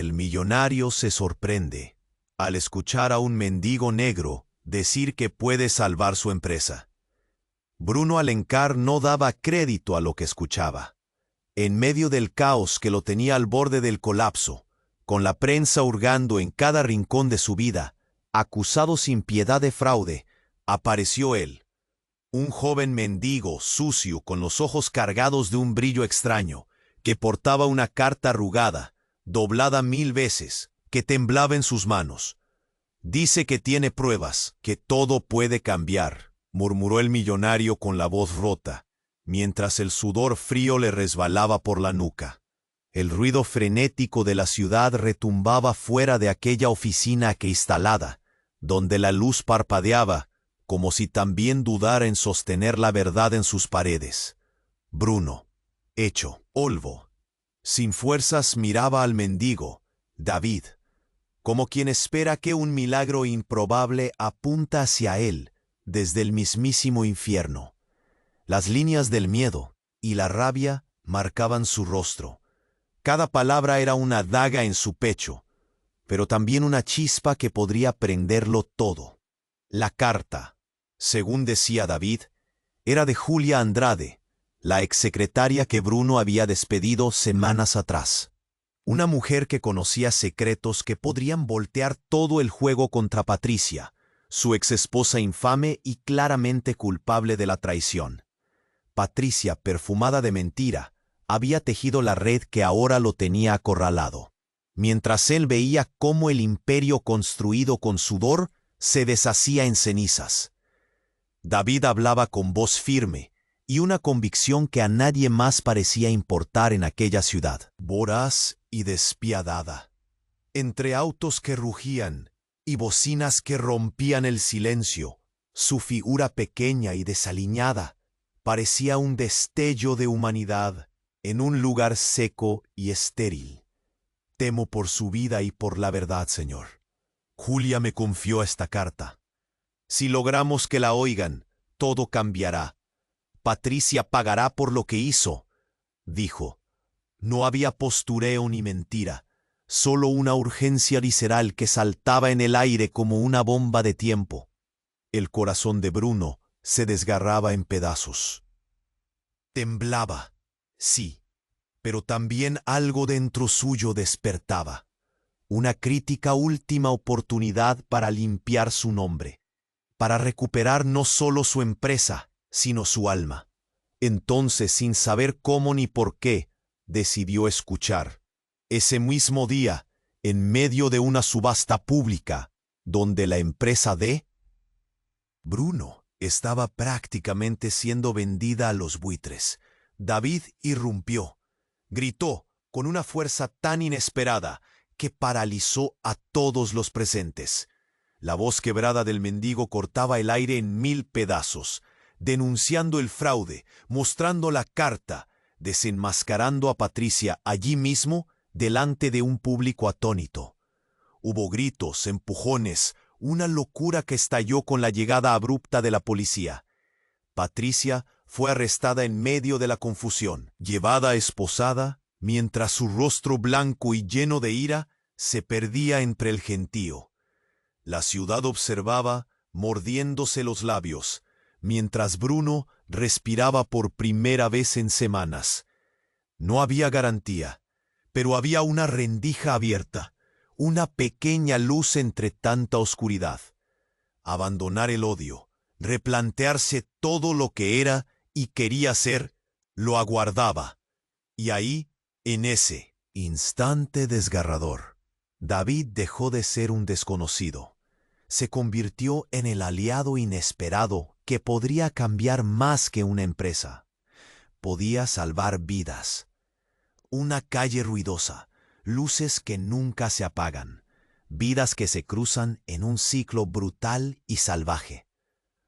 El millonario se sorprende al escuchar a un mendigo negro decir que puede salvar su empresa. Bruno Alencar no daba crédito a lo que escuchaba. En medio del caos que lo tenía al borde del colapso, con la prensa hurgando en cada rincón de su vida, acusado sin piedad de fraude, apareció él, un joven mendigo sucio con los ojos cargados de un brillo extraño, que portaba una carta arrugada, doblada 1000 veces, que temblaba en sus manos. Dice que tiene pruebas, que todo puede cambiar, murmuró el millonario con la voz rota, mientras el sudor frío le resbalaba por la nuca. El ruido frenético de la ciudad retumbaba fuera de aquella oficina cristalada, donde la luz parpadeaba, como si también dudara en sostener la verdad en sus paredes. Bruno, hecho polvo, sin fuerzas, miraba al mendigo, David, como quien espera que un milagro improbable apunta hacia él desde el mismísimo infierno. Las líneas del miedo y la rabia marcaban su rostro. Cada palabra era una daga en su pecho, pero también una chispa que podría prenderlo todo. La carta, según decía David, era de Julia Andrade, la exsecretaria que Bruno había despedido semanas atrás. Una mujer que conocía secretos que podrían voltear todo el juego contra Patricia, su exesposa infame y claramente culpable de la traición. Patricia, perfumada de mentira, había tejido la red que ahora lo tenía acorralado, mientras él veía cómo el imperio construido con sudor se deshacía en cenizas. David hablaba con voz firme y una convicción que a nadie más parecía importar en aquella ciudad, voraz y despiadada. Entre autos que rugían y bocinas que rompían el silencio, su figura pequeña y desaliñada parecía un destello de humanidad en un lugar seco y estéril. Temo por su vida y por la verdad, señor. Julia me confió esta carta. Si logramos que la oigan, todo cambiará. Patricia pagará por lo que hizo, dijo. No había postureo ni mentira, solo una urgencia visceral que saltaba en el aire como una bomba de tiempo. El corazón de Bruno se desgarraba en pedazos. Temblaba, sí, pero también algo dentro suyo despertaba. Una crítica última oportunidad para limpiar su nombre, para recuperar no solo su empresa, sino su alma. Entonces, sin saber cómo ni por qué, decidió escuchar. Ese mismo día, en medio de una subasta pública, donde la empresa de Bruno estaba prácticamente siendo vendida a los buitres, David irrumpió. Gritó con una fuerza tan inesperada que paralizó a todos los presentes. La voz quebrada del mendigo cortaba el aire en 1000 pedazos, denunciando el fraude, mostrando la carta, desenmascarando a Patricia allí mismo delante de un público atónito. Hubo gritos, empujones, una locura que estalló con la llegada abrupta de la policía. Patricia fue arrestada en medio de la confusión, llevada esposada, mientras su rostro blanco y lleno de ira se perdía entre el gentío. La ciudad observaba, mordiéndose los labios, mientras Bruno respiraba por primera vez en semanas. No había garantía, pero había una rendija abierta, una pequeña luz entre tanta oscuridad. Abandonar el odio, replantearse todo lo que era y quería ser, lo aguardaba. Y ahí, en ese instante desgarrador, David dejó de ser un desconocido. Se convirtió en el aliado inesperado que podría cambiar más que una empresa. Podía salvar vidas. Una calle ruidosa, luces que nunca se apagan, vidas que se cruzan en un ciclo brutal y salvaje.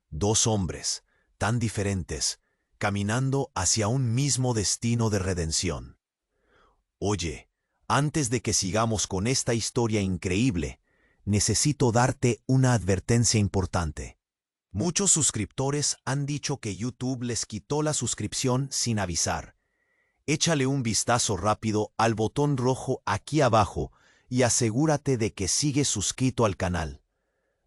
Dos hombres, tan diferentes, caminando hacia un mismo destino de redención. Oye, antes de que sigamos con esta historia increíble, necesito darte una advertencia importante. Muchos suscriptores han dicho que YouTube les quitó la suscripción sin avisar. Échale un vistazo rápido al botón rojo aquí abajo y asegúrate de que sigues suscrito al canal.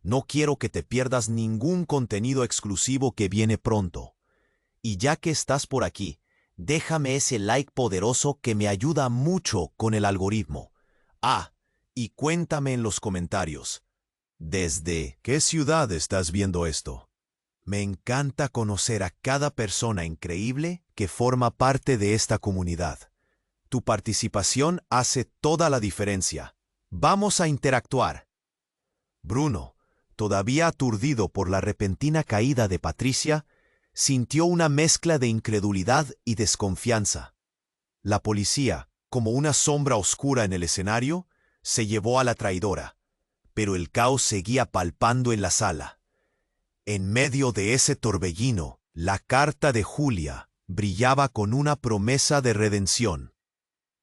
No quiero que te pierdas ningún contenido exclusivo que viene pronto. Y ya que estás por aquí, déjame ese like poderoso que me ayuda mucho con el algoritmo. Y cuéntame en los comentarios, ¿desde qué ciudad estás viendo esto? Me encanta conocer a cada persona increíble que forma parte de esta comunidad. Tu participación hace toda la diferencia. Vamos a interactuar. Bruno, todavía aturdido por la repentina caída de Patricia, sintió una mezcla de incredulidad y desconfianza. La policía, como una sombra oscura en el escenario, se llevó a la traidora, pero el caos seguía palpando en la sala. En medio de ese torbellino, la carta de Julia brillaba con una promesa de redención.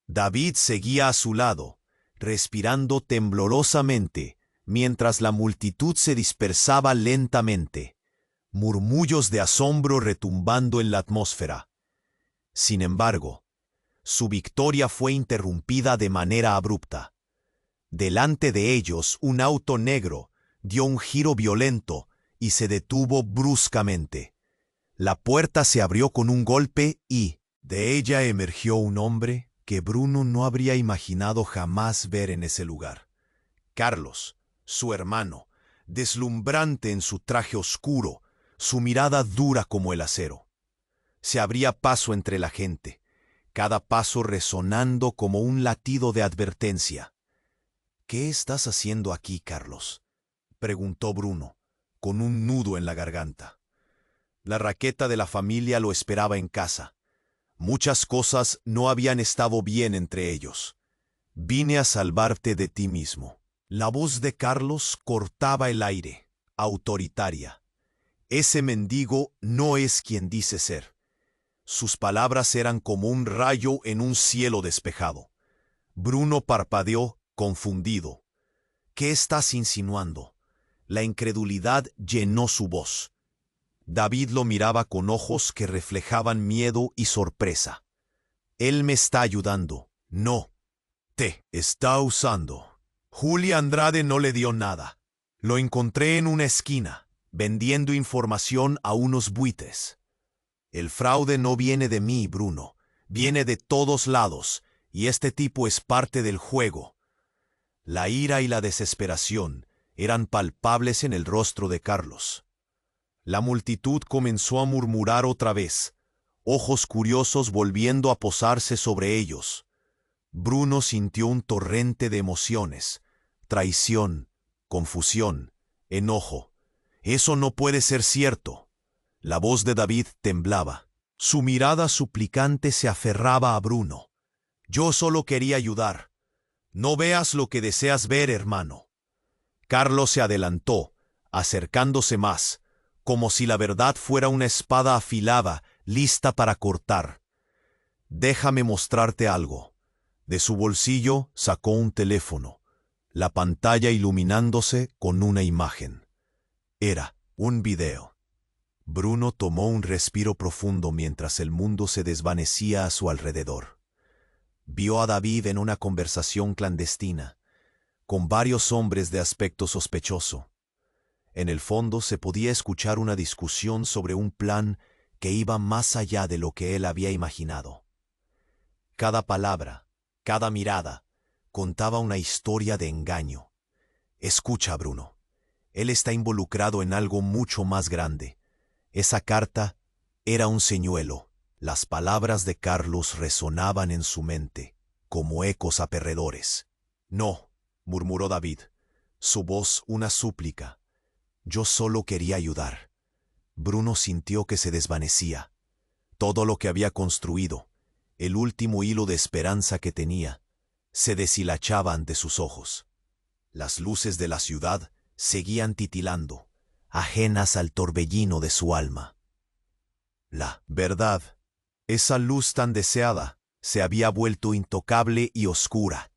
David seguía a su lado, respirando temblorosamente, mientras la multitud se dispersaba lentamente, murmullos de asombro retumbando en la atmósfera. Sin embargo, su victoria fue interrumpida de manera abrupta. Delante de ellos, un auto negro dio un giro violento y se detuvo bruscamente. La puerta se abrió con un golpe y, de ella emergió un hombre que Bruno no habría imaginado jamás ver en ese lugar. Carlos, su hermano, deslumbrante en su traje oscuro, su mirada dura como el acero. Se abría paso entre la gente, cada paso resonando como un latido de advertencia. «¿Qué estás haciendo aquí, Carlos?», preguntó Bruno, con un nudo en la garganta. La raqueta de la familia lo esperaba en casa. Muchas cosas no habían estado bien entre ellos. «Vine a salvarte de ti mismo». La voz de Carlos cortaba el aire, autoritaria. Ese mendigo no es quien dice ser. Sus palabras eran como un rayo en un cielo despejado. Bruno parpadeó, confundido. «¿Qué estás insinuando?». La incredulidad llenó su voz. David lo miraba con ojos que reflejaban miedo y sorpresa. «Él me está ayudando». «No, te está usando». Julia Andrade no le dio nada. Lo encontré en una esquina, vendiendo información a unos buitres. El fraude no viene de mí, Bruno. Viene de todos lados, y este tipo es parte del juego. La ira y la desesperación eran palpables en el rostro de Carlos. La multitud comenzó a murmurar otra vez, ojos curiosos volviendo a posarse sobre ellos. Bruno sintió un torrente de emociones, traición, confusión, enojo. «Eso no puede ser cierto». La voz de David temblaba. Su mirada suplicante se aferraba a Bruno. «Yo solo quería ayudar. No veas lo que deseas ver, hermano». Carlos se adelantó, acercándose más, como si la verdad fuera una espada afilada, lista para cortar. «Déjame mostrarte algo». De su bolsillo sacó un teléfono, la pantalla iluminándose con una imagen. Era un video. Bruno tomó un respiro profundo mientras el mundo se desvanecía a su alrededor. Vio a David en una conversación clandestina, con varios hombres de aspecto sospechoso. En el fondo se podía escuchar una discusión sobre un plan que iba más allá de lo que él había imaginado. Cada palabra, cada mirada, contaba una historia de engaño. «Escucha, Bruno. Él está involucrado en algo mucho más grande. Esa carta era un señuelo». Las palabras de Carlos resonaban en su mente, como ecos aperredores. «No», murmuró David, su voz una súplica. «Yo solo quería ayudar». Bruno sintió que se desvanecía. Todo lo que había construido, el último hilo de esperanza que tenía, se deshilachaba ante sus ojos. Las luces de la ciudad seguían titilando, ajenas al torbellino de su alma. La verdad, esa luz tan deseada, se había vuelto intocable y oscura.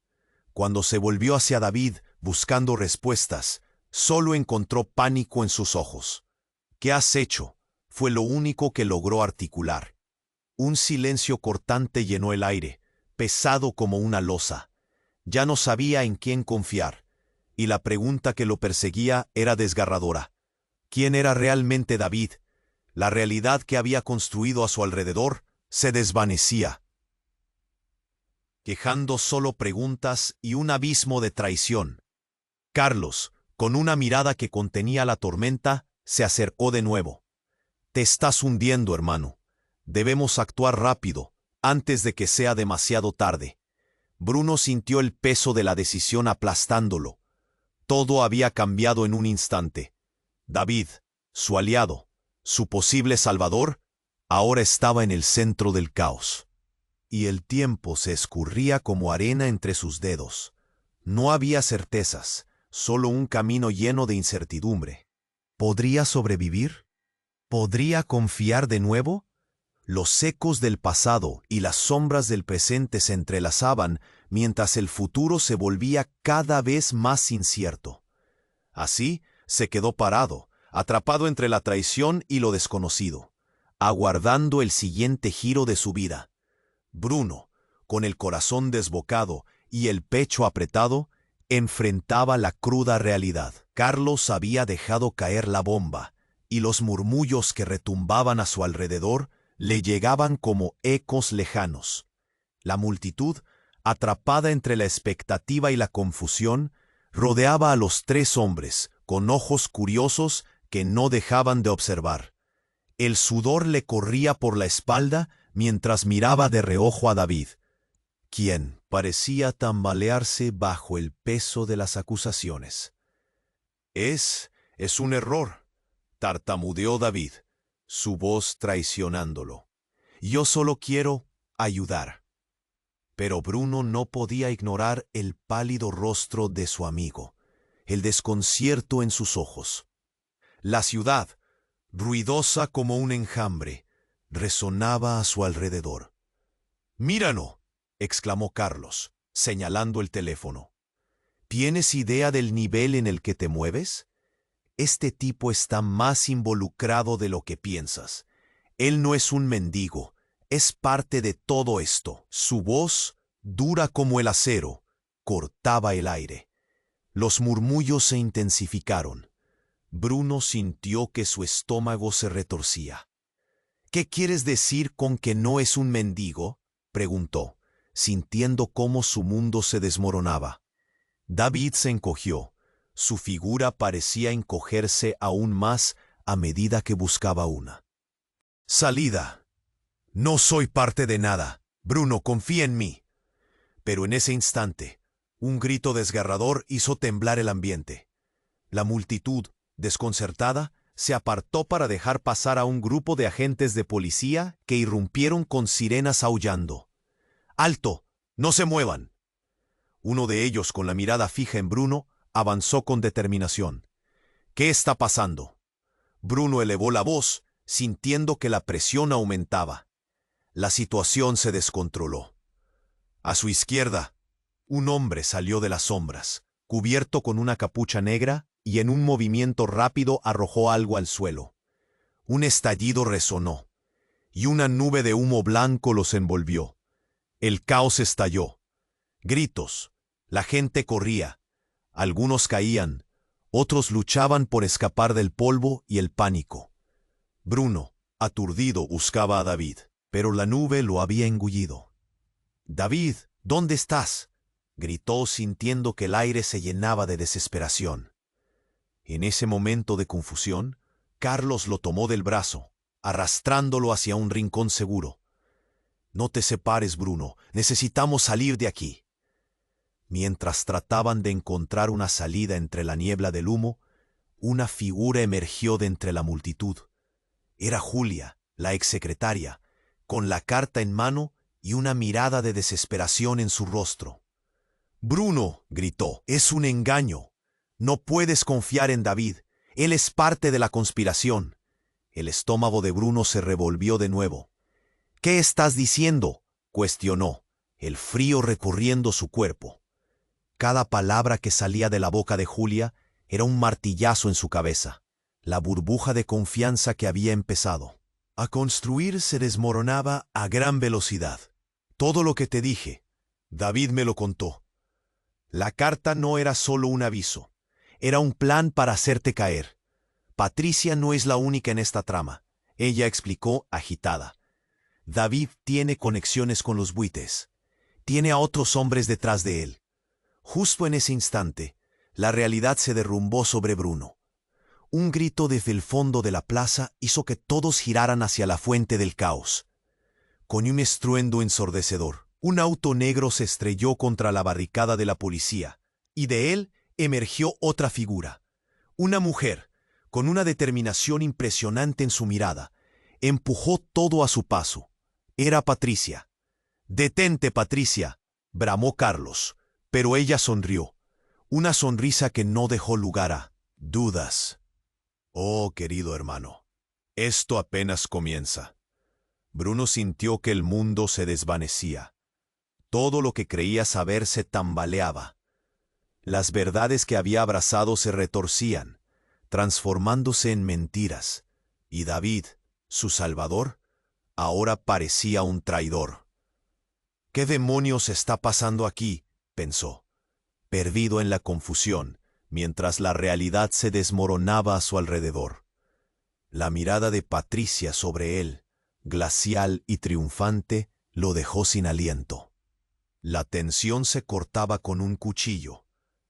Cuando se volvió hacia David buscando respuestas, solo encontró pánico en sus ojos. «¿Qué has hecho?», fue lo único que logró articular. Un silencio cortante llenó el aire, pesado como una losa. Ya no sabía en quién confiar, y la pregunta que lo perseguía era desgarradora. ¿Quién era realmente David? La realidad que había construido a su alrededor se desvanecía, quejando solo preguntas y un abismo de traición. Carlos, con una mirada que contenía la tormenta, se acercó de nuevo. Te estás hundiendo, hermano. Debemos actuar rápido, antes de que sea demasiado tarde. Bruno sintió el peso de la decisión aplastándolo. Todo había cambiado en un instante. David, su aliado, su posible salvador, ahora estaba en el centro del caos. Y el tiempo se escurría como arena entre sus dedos. No había certezas, solo un camino lleno de incertidumbre. ¿Podría sobrevivir? ¿Podría confiar de nuevo? Los ecos del pasado y las sombras del presente se entrelazaban mientras el futuro se volvía cada vez más incierto. Así se quedó parado, atrapado entre la traición y lo desconocido, aguardando el siguiente giro de su vida. Bruno, con el corazón desbocado y el pecho apretado, enfrentaba la cruda realidad. Carlos había dejado caer la bomba, y los murmullos que retumbaban a su alrededor le llegaban como ecos lejanos. La multitud, atrapada entre la expectativa y la confusión, rodeaba a los tres hombres, con ojos curiosos que no dejaban de observar. El sudor le corría por la espalda mientras miraba de reojo a David, quien parecía tambalearse bajo el peso de las acusaciones. Es un error, tartamudeó David, su voz traicionándolo. Yo solo quiero ayudar. Pero Bruno no podía ignorar el pálido rostro de su amigo, el desconcierto en sus ojos. La ciudad, ruidosa como un enjambre, resonaba a su alrededor. «¡Míralo!», exclamó Carlos, señalando el teléfono. ¿Tienes idea del nivel en el que te mueves? Este tipo está más involucrado de lo que piensas. Él no es un mendigo, es parte de todo esto. Su voz, dura como el acero, cortaba el aire. Los murmullos se intensificaron. Bruno sintió que su estómago se retorcía. «¿Qué quieres decir con que no es un mendigo?», preguntó, sintiendo cómo su mundo se desmoronaba. David se encogió. Su figura parecía encogerse aún más a medida que buscaba una salida. «No soy parte de nada. Bruno, confía en mí». Pero en ese instante, un grito desgarrador hizo temblar el ambiente. La multitud, desconcertada, se apartó para dejar pasar a un grupo de agentes de policía que irrumpieron con sirenas aullando. «¡Alto! ¡No se muevan!». Uno de ellos, con la mirada fija en Bruno, avanzó con determinación. «¿Qué está pasando?». Bruno elevó la voz, sintiendo que la presión aumentaba. La situación se descontroló. A su izquierda, un hombre salió de las sombras, cubierto con una capucha negra, y en un movimiento rápido arrojó algo al suelo. Un estallido resonó, y una nube de humo blanco los envolvió. El caos estalló. Gritos. La gente corría. Algunos caían. Otros luchaban por escapar del polvo y el pánico. Bruno, aturdido, buscaba a David, pero la nube lo había engullido. «David, ¿dónde estás?», gritó sintiendo que el aire se llenaba de desesperación. En ese momento de confusión, Carlos lo tomó del brazo, arrastrándolo hacia un rincón seguro. «No te separes, Bruno, necesitamos salir de aquí». Mientras trataban de encontrar una salida entre la niebla del humo, una figura emergió de entre la multitud. Era Julia, la exsecretaria, con la carta en mano y una mirada de desesperación en su rostro. «Bruno», gritó, «es un engaño. No puedes confiar en David. Él es parte de la conspiración». El estómago de Bruno se revolvió de nuevo. «¿Qué estás diciendo?», cuestionó, el frío recorriendo su cuerpo. Cada palabra que salía de la boca de Julia era un martillazo en su cabeza. La burbuja de confianza que había empezado a construir se desmoronaba a gran velocidad. «Todo lo que te dije, David me lo contó. La carta no era solo un aviso. Era un plan para hacerte caer. Patricia no es la única en esta trama, ella explicó agitada. David tiene conexiones con los buitres. Tiene a otros hombres detrás de él. Justo en ese instante, la realidad se derrumbó sobre Bruno. Un grito desde el fondo de la plaza hizo que todos giraran hacia la fuente del caos. Con un estruendo ensordecedor, un auto negro se estrelló contra la barricada de la policía, y de él emergió otra figura. Una mujer, con una determinación impresionante en su mirada, empujó todo a su paso. Era Patricia. «¡Detente, Patricia!», bramó Carlos, pero ella sonrió. Una sonrisa que no dejó lugar a dudas. «Oh, querido hermano, esto apenas comienza». Bruno sintió que el mundo se desvanecía. Todo lo que creía saber se tambaleaba. Las verdades que había abrazado se retorcían, transformándose en mentiras, y David, su salvador, ahora parecía un traidor. «¿Qué demonios está pasando aquí?», pensó, perdido en la confusión, mientras la realidad se desmoronaba a su alrededor. La mirada de Patricia sobre él, glacial y triunfante, lo dejó sin aliento. La tensión se cortaba con un cuchillo,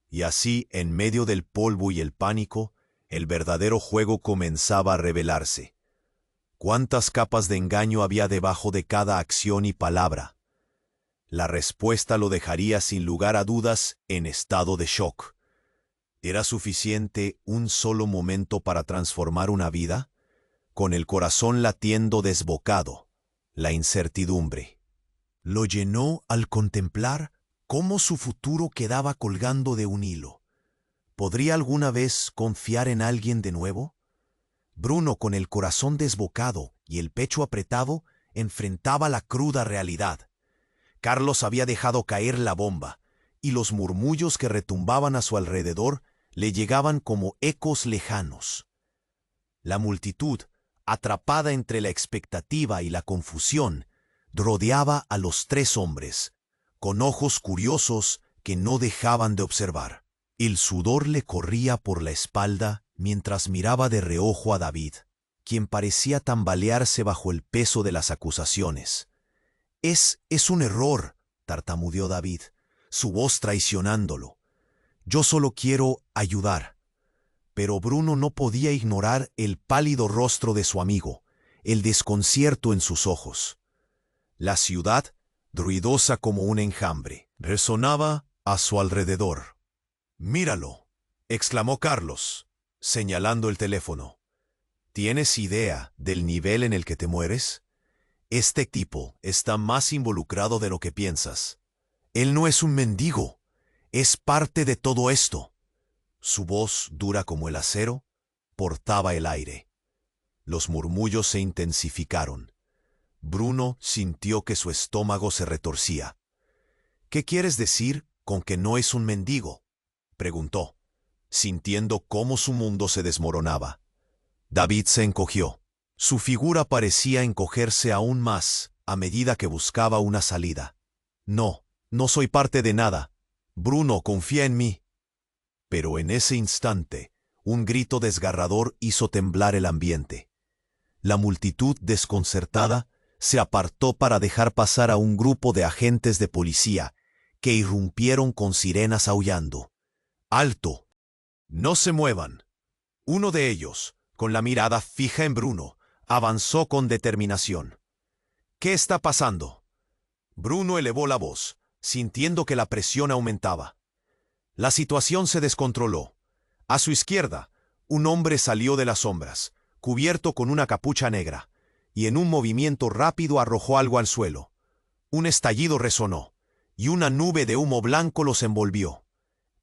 y así, en medio del polvo y el pánico, el verdadero juego comenzaba a revelarse. ¿Cuántas capas de engaño había debajo de cada acción y palabra? La respuesta lo dejaría sin lugar a dudas en estado de shock. ¿Era suficiente un solo momento para transformar una vida? Con el corazón latiendo desbocado, la incertidumbre lo llenó al contemplar cómo su futuro quedaba colgando de un hilo. ¿Podría alguna vez confiar en alguien de nuevo? Bruno, con el corazón desbocado y el pecho apretado, enfrentaba la cruda realidad. Carlos había dejado caer la bomba, y los murmullos que retumbaban a su alrededor le llegaban como ecos lejanos. La multitud, atrapada entre la expectativa y la confusión, rodeaba a los tres hombres, con ojos curiosos que no dejaban de observar. El sudor le corría por la espalda mientras miraba de reojo a David, quien parecía tambalearse bajo el peso de las acusaciones. Es un error», tartamudeó David, su voz traicionándolo. «Yo solo quiero ayudar». Pero Bruno no podía ignorar el pálido rostro de su amigo, el desconcierto en sus ojos. La ciudad, ruidosa como un enjambre, resonaba a su alrededor. «Míralo», exclamó Carlos, señalando el teléfono. «¿Tienes idea del nivel en el que te mueres? Este tipo está más involucrado de lo que piensas. Él no es un mendigo, es parte de todo esto». Su voz, dura como el acero, portaba el aire. Los murmullos se intensificaron. Bruno sintió que su estómago se retorcía. «¿Qué quieres decir con que no es un mendigo?», preguntó, sintiendo cómo su mundo se desmoronaba. David se encogió. Su figura parecía encogerse aún más a medida que buscaba una salida. «No soy parte de nada. Bruno, confía en mí». Pero en ese instante, un grito desgarrador hizo temblar el ambiente. La multitud, desconcertada, se apartó para dejar pasar a un grupo de agentes de policía que irrumpieron con sirenas aullando. «¡Alto! ¡No se muevan!». Uno de ellos, con la mirada fija en Bruno, avanzó con determinación. «¿Qué está pasando?». Bruno elevó la voz, sintiendo que la presión aumentaba. La situación se descontroló. A su izquierda, un hombre salió de las sombras, cubierto con una capucha negra, y en un movimiento rápido arrojó algo al suelo. Un estallido resonó, y una nube de humo blanco los envolvió.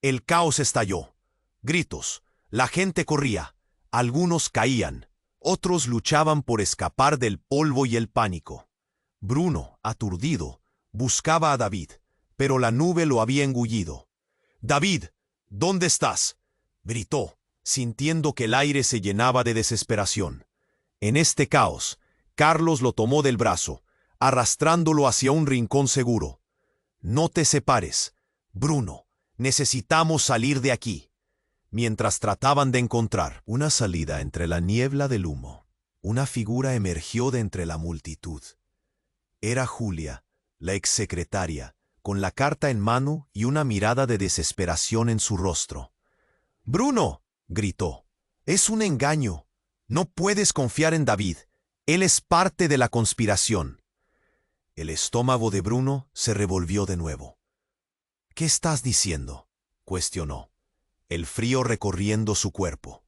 El caos estalló. Gritos, la gente corría, algunos caían, otros luchaban por escapar del polvo y el pánico. Bruno, aturdido, buscaba a David, pero la nube lo había engullido. «David, ¿dónde estás?», gritó, sintiendo que el aire se llenaba de desesperación. En este caos, Carlos lo tomó del brazo, arrastrándolo hacia un rincón seguro. «No te separes, Bruno, Necesitamos salir de aquí. Mientras trataban de encontrar una salida entre la niebla del humo, una figura emergió de entre la multitud. Era Julia, la exsecretaria, con la carta en mano y una mirada de desesperación en su rostro. «¡Bruno!», gritó. «Es un engaño. No puedes confiar en David. Él es parte de la conspiración». El estómago de Bruno se revolvió de nuevo. «¿Qué estás diciendo?», cuestionó, el frío recorriendo su cuerpo.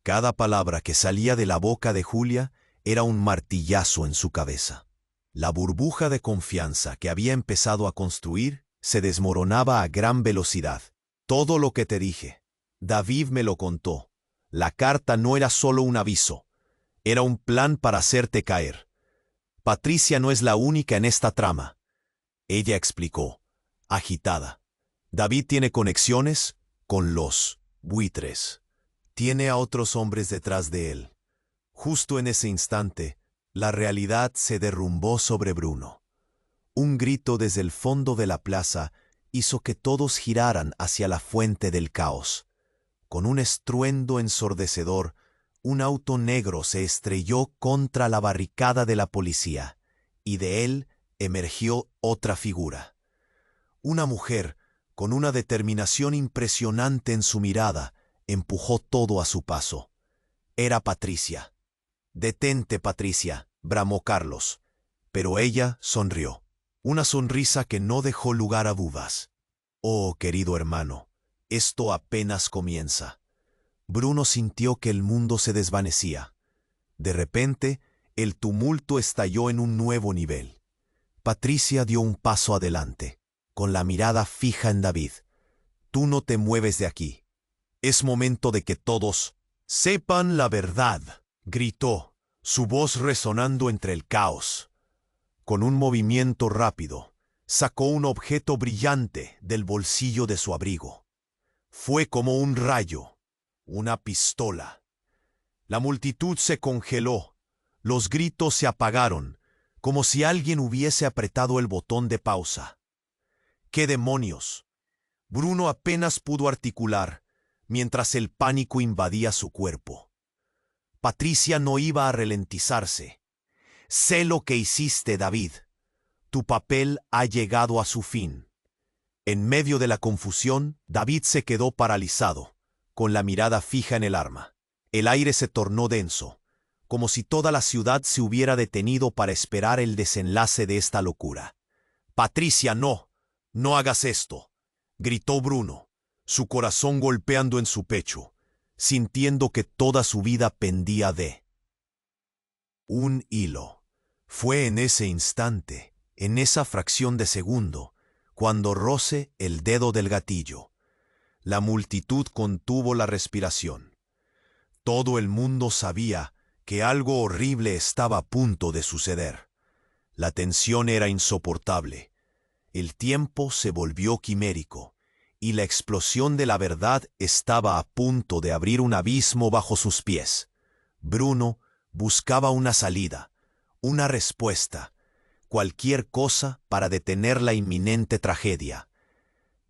Cada palabra que salía de la boca de Julia era un martillazo en su cabeza. La burbuja de confianza que había empezado a construir se desmoronaba a gran velocidad. «Todo lo que te dije, David me lo contó. La carta no era solo un aviso, era un plan para hacerte caer. Patricia no es la única en esta trama», ella explicó, agitada. «David tiene conexiones con los buitres. Tiene a otros hombres detrás de él». Justo en ese instante, la realidad se derrumbó sobre Bruno. Un grito desde el fondo de la plaza hizo que todos giraran hacia la fuente del caos. Con un estruendo ensordecedor, un auto negro se estrelló contra la barricada de la policía, y de él emergió otra figura. Una mujer, con una determinación impresionante en su mirada, empujó todo a su paso. Era Patricia. «Detente, Patricia», bramó Carlos, pero ella sonrió. Una sonrisa que no dejó lugar a dudas. «Oh, querido hermano, esto apenas comienza». Bruno sintió que el mundo se desvanecía. De repente, el tumulto estalló en un nuevo nivel. Patricia dio un paso adelante, con la mirada fija en David. «Tú no te mueves de aquí. Es momento de que todos sepan la verdad», gritó, su voz resonando entre el caos. Con un movimiento rápido, sacó un objeto brillante del bolsillo de su abrigo. Fue como un rayo, una pistola. La multitud se congeló, los gritos se apagaron, como si alguien hubiese apretado el botón de pausa. «¿Qué demonios?». Bruno apenas pudo articular, mientras el pánico invadía su cuerpo. Patricia no iba a ralentizarse. «Sé lo que hiciste, David. Tu papel ha llegado a su fin». En medio de la confusión, David se quedó paralizado, con la mirada fija en el arma. El aire se tornó denso, como si toda la ciudad se hubiera detenido para esperar el desenlace de esta locura. «Patricia, no, no hagas esto», gritó Bruno, su corazón golpeando en su pecho, sintiendo que toda su vida pendía de un hilo. Fue en ese instante, en esa fracción de segundo, cuando roce el dedo del gatillo. La multitud contuvo la respiración. Todo el mundo sabía que algo horrible estaba a punto de suceder. La tensión era insoportable. El tiempo se volvió quimérico, y la explosión de la verdad estaba a punto de abrir un abismo bajo sus pies. Bruno buscaba una salida, una respuesta, cualquier cosa para detener la inminente tragedia.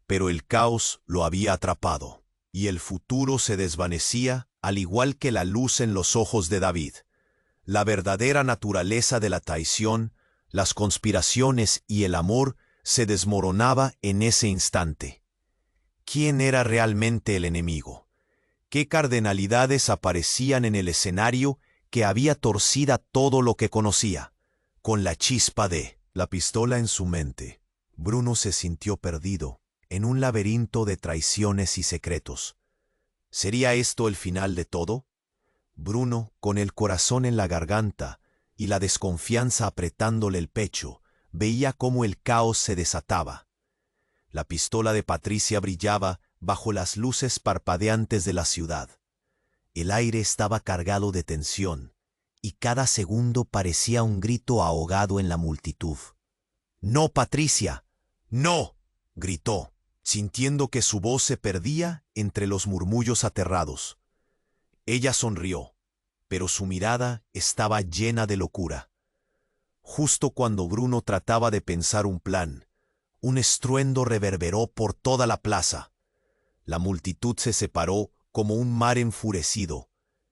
Pero el caos lo había atrapado, y el futuro se desvanecía al igual que la luz en los ojos de David. La verdadera naturaleza de la traición, las conspiraciones y el amor se desmoronaba en ese instante. ¿Quién era realmente el enemigo? ¿Qué cardenalidades aparecían en el escenario que había torcido todo lo que conocía? Con la chispa de la pistola en su mente, Bruno se sintió perdido en un laberinto de traiciones y secretos. ¿Sería esto el final de todo? Bruno, con el corazón en la garganta y la desconfianza apretándole el pecho, veía cómo el caos se desataba. La pistola de Patricia brillaba bajo las luces parpadeantes de la ciudad. El aire estaba cargado de tensión, y cada segundo parecía un grito ahogado en la multitud. «¡No, Patricia! ¡No!», gritó, sintiendo que su voz se perdía entre los murmullos aterrados. Ella sonrió, pero su mirada estaba llena de locura. Justo cuando Bruno trataba de pensar un plan, un estruendo reverberó por toda la plaza. La multitud se separó como un mar enfurecido,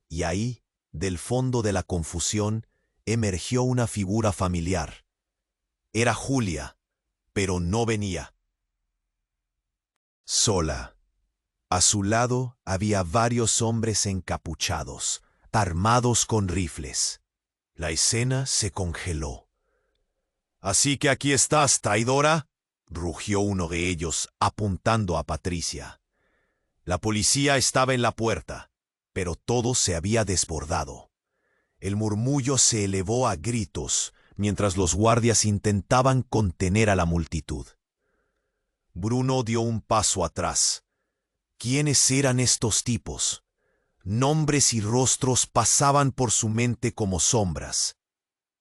y ahí, del fondo de la confusión, emergió una figura familiar. Era Julia, pero no venía sola. A su lado había varios hombres encapuchados, armados con rifles. La escena se congeló. «¿Así que aquí estás, traidora?», rugió uno de ellos, apuntando a Patricia. La policía estaba en la puerta, pero todo se había desbordado. El murmullo se elevó a gritos, mientras los guardias intentaban contener a la multitud. Bruno dio un paso atrás. ¿Quiénes eran estos tipos? Nombres y rostros pasaban por su mente como sombras.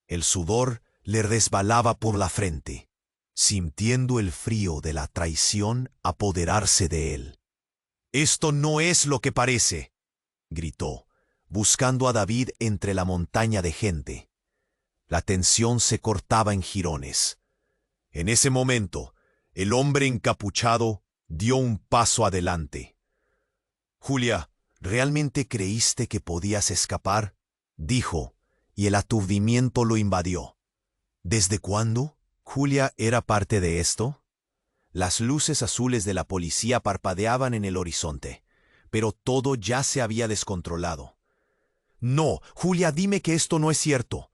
El sudor le resbalaba por la frente, sintiendo el frío de la traición apoderarse de él. «Esto no es lo que parece», gritó, buscando a David entre la montaña de gente. La tensión se cortaba en jirones. En ese momento, el hombre encapuchado dio un paso adelante. «Julia, ¿realmente creíste que podías escapar?», dijo, y el aturdimiento lo invadió. ¿Desde cuándo? ¿Julia era parte de esto? Las luces azules de la policía parpadeaban en el horizonte, pero todo ya se había descontrolado. «No, Julia, dime que esto no es cierto»,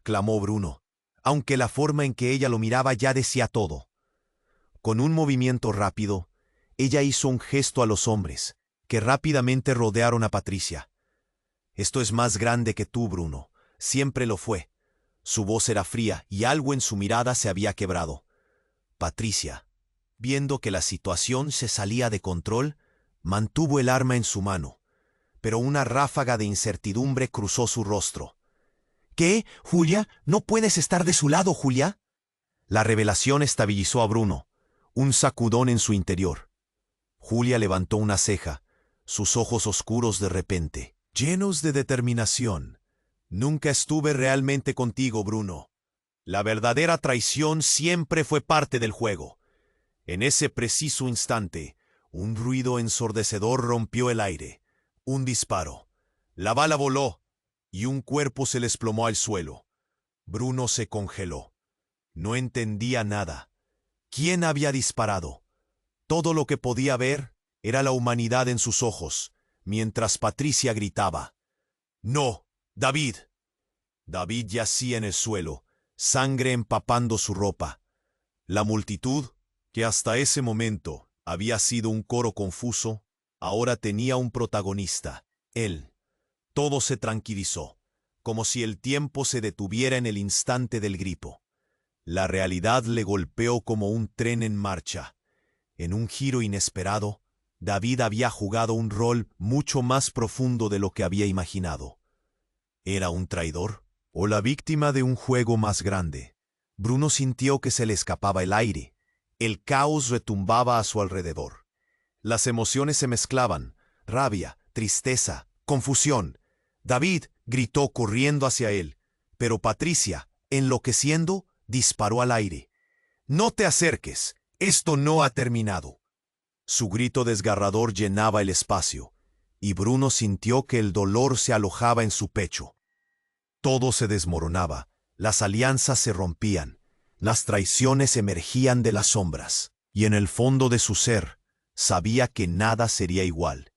clamó Bruno, aunque la forma en que ella lo miraba ya decía todo. Con un movimiento rápido, ella hizo un gesto a los hombres, que rápidamente rodearon a Patricia. «Esto es más grande que tú, Bruno. Siempre lo fue». Su voz era fría y algo en su mirada se había quebrado. Patricia, viendo que la situación se salía de control, mantuvo el arma en su mano, pero una ráfaga de incertidumbre cruzó su rostro. «¿Qué, Julia? ¿No puedes estar de su lado, Julia?» La revelación estabilizó a Bruno, un sacudón en su interior. Julia levantó una ceja, sus ojos oscuros de repente, llenos de determinación. «Nunca estuve realmente contigo, Bruno. La verdadera traición siempre fue parte del juego». En ese preciso instante, un ruido ensordecedor rompió el aire. Un disparo. La bala voló, y un cuerpo se le desplomó al suelo. Bruno se congeló. No entendía nada. ¿Quién había disparado? Todo lo que podía ver era la humanidad en sus ojos, mientras Patricia gritaba: «¡No, David!». David yacía en el suelo, sangre empapando su ropa. La multitud, que hasta ese momento había sido un coro confuso, ahora tenía un protagonista, él. Todo se tranquilizó, como si el tiempo se detuviera en el instante del grito. La realidad le golpeó como un tren en marcha. En un giro inesperado, David había jugado un rol mucho más profundo de lo que había imaginado. ¿Era un traidor o la víctima de un juego más grande? Bruno sintió que se le escapaba el aire. El caos retumbaba a su alrededor. Las emociones se mezclaban: rabia, tristeza, confusión. David gritó corriendo hacia él, pero Patricia, enloqueciendo, disparó al aire. «No te acerques, esto no ha terminado». Su grito desgarrador llenaba el espacio, y Bruno sintió que el dolor se alojaba en su pecho. Todo se desmoronaba, las alianzas se rompían, las traiciones emergían de las sombras, y en el fondo de su ser sabía que nada sería igual.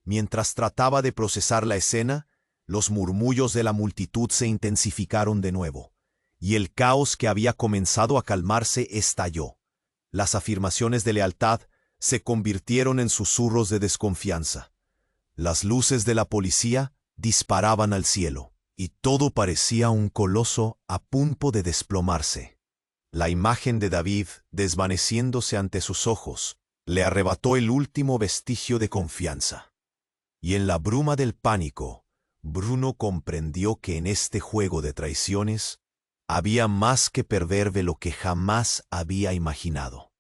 Mientras trataba de procesar la escena, los murmullos de la multitud se intensificaron de nuevo, y el caos que había comenzado a calmarse estalló. Las afirmaciones de lealtad se convirtieron en susurros de desconfianza. Las luces de la policía disparaban al cielo, y todo parecía un coloso a punto de desplomarse. La imagen de David, desvaneciéndose ante sus ojos, le arrebató el último vestigio de confianza. Y en la bruma del pánico, Bruno comprendió que en este juego de traiciones había más que perder de lo que jamás había imaginado.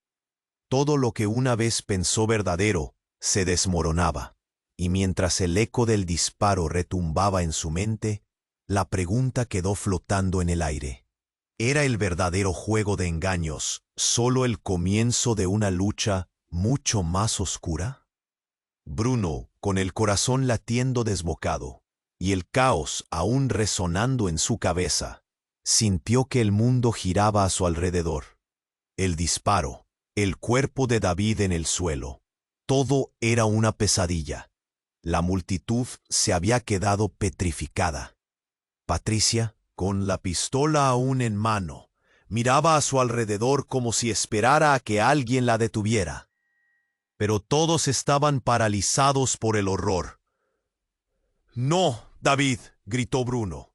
Todo lo que una vez pensó verdadero se desmoronaba, y mientras el eco del disparo retumbaba en su mente, la pregunta quedó flotando en el aire. Era el verdadero juego de engaños, solo el comienzo de una lucha mucho más oscura. Bruno, con el corazón latiendo desbocado, y el caos aún resonando en su cabeza, sintió que el mundo giraba a su alrededor. El disparo, el cuerpo de David en el suelo, todo era una pesadilla. La multitud se había quedado petrificada. Patricia, con la pistola aún en mano, miraba a su alrededor como si esperara a que alguien la detuviera. Pero todos estaban paralizados por el horror. «¡No, David!», gritó Bruno.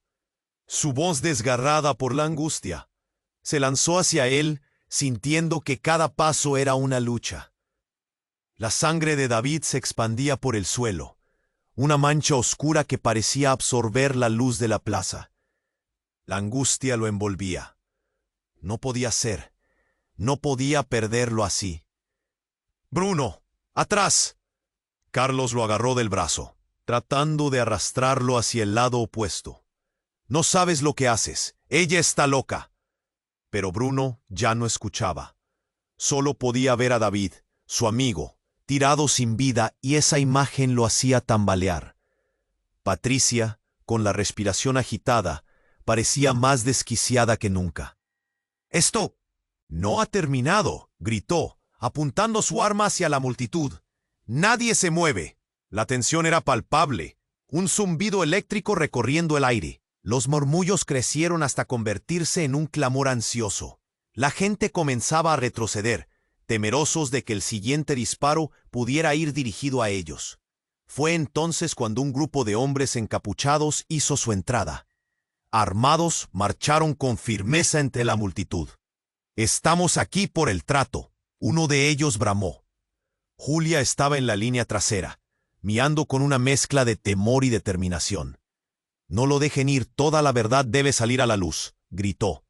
Su voz desgarrada por la angustia. Se lanzó hacia él, sintiendo que cada paso era una lucha. La sangre de David se expandía por el suelo, una mancha oscura que parecía absorber la luz de la plaza. La angustia lo envolvía. No podía ser. No podía perderlo así. «¡Bruno! ¡Atrás!». Carlos lo agarró del brazo, tratando de arrastrarlo hacia el lado opuesto. «No sabes lo que haces. Ella está loca». Pero Bruno ya no escuchaba. Solo podía ver a David, su amigo, tirado sin vida, y esa imagen lo hacía tambalear. Patricia, con la respiración agitada, parecía más desquiciada que nunca. «¡Esto no ha terminado!», gritó, apuntando su arma hacia la multitud. «¡Nadie se mueve!». La tensión era palpable, un zumbido eléctrico recorriendo el aire. Los murmullos crecieron hasta convertirse en un clamor ansioso. La gente comenzaba a retroceder, temerosos de que el siguiente disparo pudiera ir dirigido a ellos. Fue entonces cuando un grupo de hombres encapuchados hizo su entrada. Armados, marcharon con firmeza entre la multitud. «Estamos aquí por el trato», uno de ellos bramó. Julia estaba en la línea trasera, mirando con una mezcla de temor y determinación. «No lo dejen ir, toda la verdad debe salir a la luz», gritó.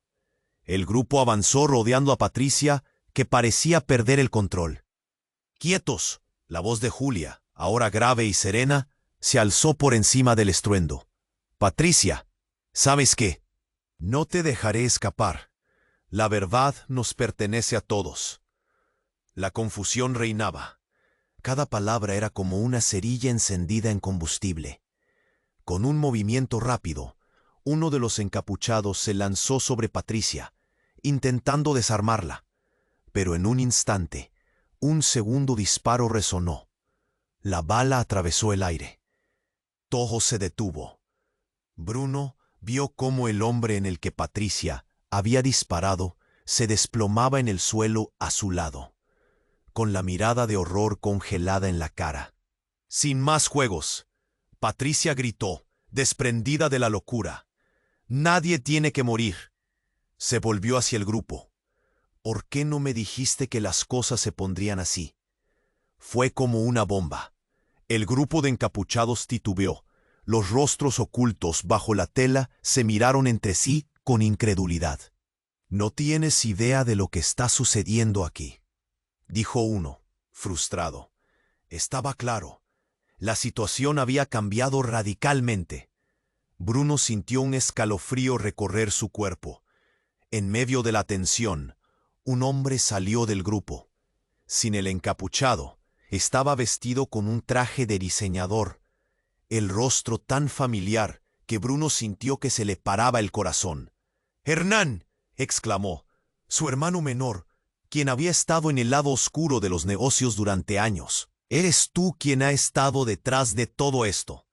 El grupo avanzó rodeando a Patricia, que parecía perder el control. «¡Quietos!». La voz de Julia, ahora grave y serena, se alzó por encima del estruendo. «Patricia, ¿sabes qué? No te dejaré escapar. La verdad nos pertenece a todos». La confusión reinaba. Cada palabra era como una cerilla encendida en combustible. Con un movimiento rápido, uno de los encapuchados se lanzó sobre Patricia, intentando desarmarla. Pero en un instante, un segundo disparo resonó. La bala atravesó el aire. Todo se detuvo. Bruno vio cómo el hombre en el que Patricia había disparado se desplomaba en el suelo a su lado, con la mirada de horror congelada en la cara. «Sin más juegos», Patricia gritó, desprendida de la locura. «Nadie tiene que morir». Se volvió hacia el grupo. «¿Por qué no me dijiste que las cosas se pondrían así?». Fue como una bomba. El grupo de encapuchados titubeó. Los rostros ocultos bajo la tela se miraron entre sí con incredulidad. «No tienes idea de lo que está sucediendo aquí», dijo uno, frustrado. Estaba claro. La situación había cambiado radicalmente. Bruno sintió un escalofrío recorrer su cuerpo. En medio de la tensión, un hombre salió del grupo. Sin el encapuchado, estaba vestido con un traje de diseñador, el rostro tan familiar que Bruno sintió que se le paraba el corazón. «¡Hernán!», exclamó, su hermano menor, quien había estado en el lado oscuro de los negocios durante años. «Eres tú quien ha estado detrás de todo esto».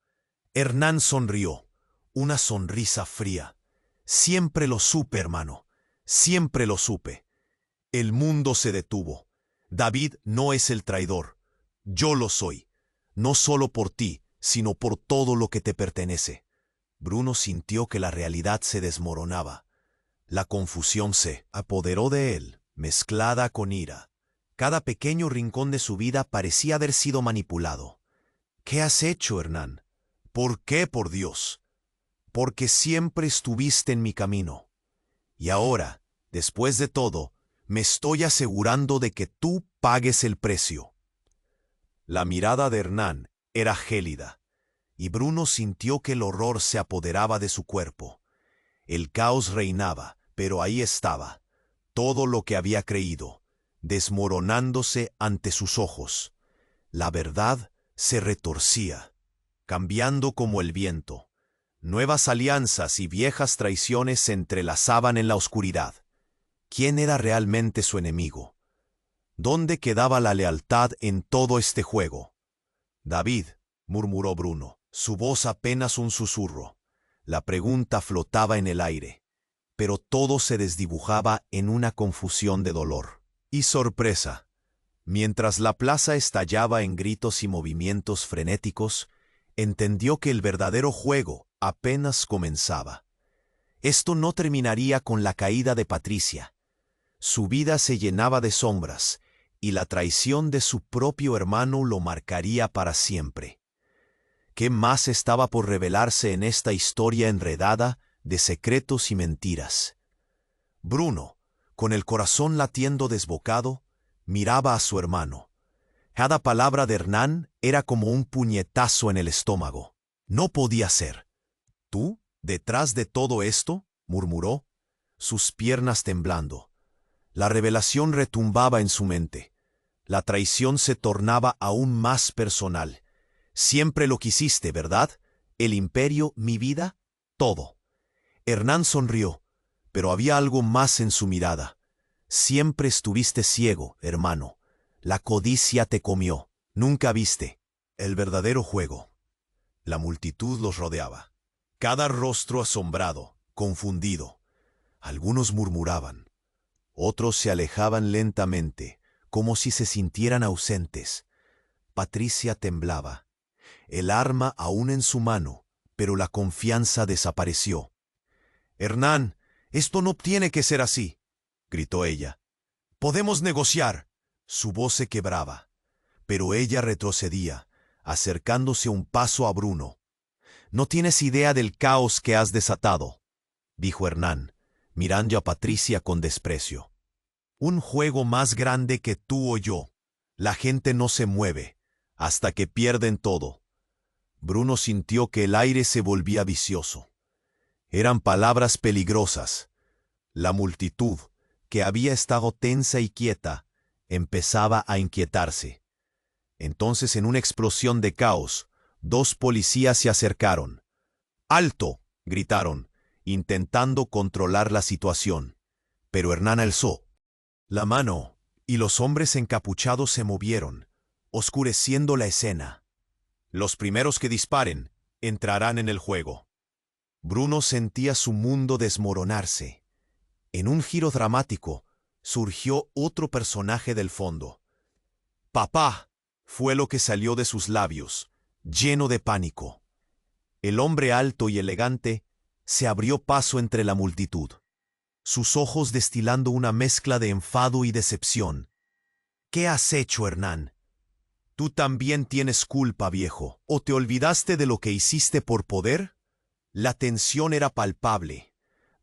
Hernán sonrió, una sonrisa fría. «Siempre lo supe, hermano, siempre lo supe». El mundo se detuvo. David no es el traidor. Yo lo soy, no solo por ti, sino por todo lo que te pertenece. Bruno sintió que la realidad se desmoronaba. La confusión se apoderó de él, mezclada con ira. Cada pequeño rincón de su vida parecía haber sido manipulado. «¿Qué has hecho, Hernán?». «¿Por qué, por Dios?». «Porque siempre estuviste en mi camino. Y ahora, después de todo, me estoy asegurando de que tú pagues el precio». La mirada de Hernán era gélida, y Bruno sintió que el horror se apoderaba de su cuerpo. El caos reinaba, Pero ahí estaba, todo lo que había creído, desmoronándose ante sus ojos. La verdad se retorcía, cambiando como el viento. Nuevas alianzas y viejas traiciones se entrelazaban en la oscuridad. ¿Quién era realmente su enemigo? ¿Dónde quedaba la lealtad en todo este juego? David, murmuró Bruno, su voz apenas un susurro. La pregunta flotaba en el aire, pero todo se desdibujaba en una confusión de dolor y sorpresa. Mientras la plaza estallaba en gritos y movimientos frenéticos, entendió que el verdadero juego apenas comenzaba. Esto no terminaría con la caída de Patricia. Su vida se llenaba de sombras, y la traición de su propio hermano lo marcaría para siempre. ¿Qué más estaba por revelarse en esta historia enredada de secretos y mentiras? Bruno, con el corazón latiendo desbocado, miraba a su hermano. Cada palabra de Hernán era como un puñetazo en el estómago. No podía ser. ¿Tú, detrás de todo esto?, murmuró, sus piernas temblando. La revelación retumbaba en su mente. La traición se tornaba aún más personal. Siempre lo quisiste, ¿verdad? El imperio, mi vida, todo. Hernán sonrió, pero había algo más en su mirada. Siempre estuviste ciego, hermano. La codicia te comió. Nunca viste el verdadero juego. La multitud los rodeaba. Cada rostro asombrado, confundido. Algunos murmuraban. Otros se alejaban lentamente, como si se sintieran ausentes. Patricia temblaba. El arma aún en su mano, pero la confianza desapareció. «Hernán, esto no tiene que ser así», gritó ella. «Podemos negociar». Su voz se quebraba, pero ella retrocedía, acercándose un paso a Bruno. «No tienes idea del caos que has desatado», dijo Hernán, mirando a Patricia con desprecio. «Un juego más grande que tú o yo. La gente no se mueve, hasta que pierden todo». Bruno sintió que el aire se volvía vicioso. Eran palabras peligrosas. La multitud, que había estado tensa y quieta, empezaba a inquietarse. Entonces, en una explosión de caos, dos policías se acercaron. «¡Alto!», gritaron, intentando controlar la situación. Pero Hernán alzó la mano, y los hombres encapuchados se movieron, oscureciendo la escena. «Los primeros que disparen entrarán en el juego». Bruno sentía su mundo desmoronarse. En un giro dramático, surgió otro personaje del fondo. «Papá», fue lo que salió de sus labios, lleno de pánico. El hombre alto y elegante se abrió paso entre la multitud, sus ojos destilando una mezcla de enfado y decepción. «¿Qué has hecho, Hernán? Tú también tienes culpa, viejo. ¿O te olvidaste de lo que hiciste por poder?» La tensión era palpable.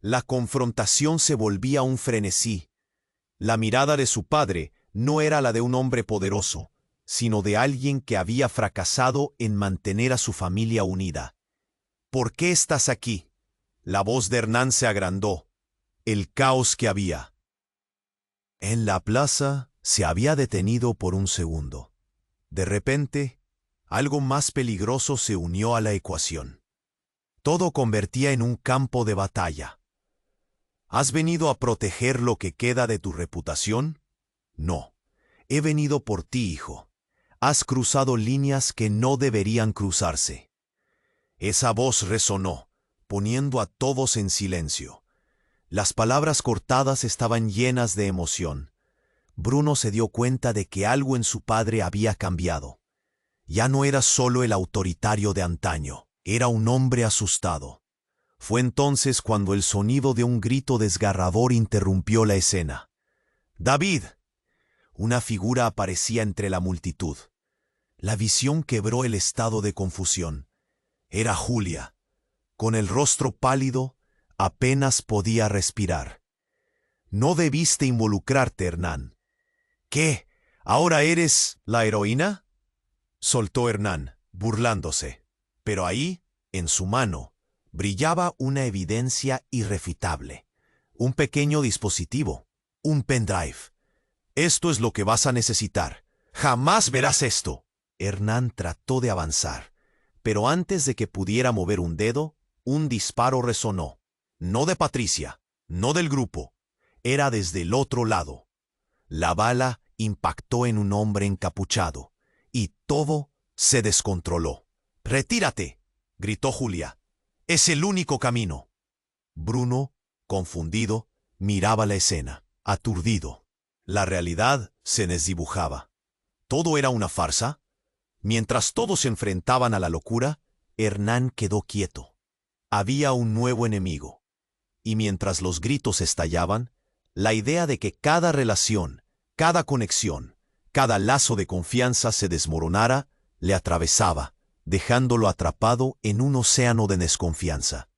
La confrontación se volvía un frenesí. La mirada de su padre no era la de un hombre poderoso, sino de alguien que había fracasado en mantener a su familia unida. «¿Por qué estás aquí?». La voz de Hernán se agrandó. El caos que había en la plaza se había detenido por un segundo. De repente, algo más peligroso se unió a la ecuación. Todo convertía en un campo de batalla. «¿Has venido a proteger lo que queda de tu reputación?». «No, he venido por ti, hijo. Has cruzado líneas que no deberían cruzarse». Esa voz resonó, poniendo a todos en silencio. Las palabras cortadas estaban llenas de emoción. Bruno se dio cuenta de que algo en su padre había cambiado. Ya no era solo el autoritario de antaño, era un hombre asustado. Fue entonces cuando el sonido de un grito desgarrador interrumpió la escena. «¡David!». Una figura aparecía entre la multitud. La visión quebró el estado de confusión. Era Julia. Con el rostro pálido, apenas podía respirar. «No debiste involucrarte, Hernán». «¿Qué? ¿Ahora eres la heroína?», soltó Hernán, burlándose. Pero ahí, en su mano, brillaba una evidencia irrefutable. Un pequeño dispositivo. Un pendrive. Esto es lo que vas a necesitar. Jamás verás esto. Hernán trató de avanzar, pero antes de que pudiera mover un dedo, un disparo resonó. No de Patricia, no del grupo. Era desde el otro lado. La bala impactó en un hombre encapuchado, y todo se descontroló. «¡Retírate!», gritó Julia. «Es el único camino». Bruno, confundido, miraba la escena, aturdido. La realidad se desdibujaba. ¿Todo era una farsa? Mientras todos se enfrentaban a la locura, Hernán quedó quieto. Había un nuevo enemigo. Y mientras los gritos estallaban, la idea de que cada relación, cada conexión, cada lazo de confianza se desmoronara, le atravesaba, dejándolo atrapado en un océano de desconfianza.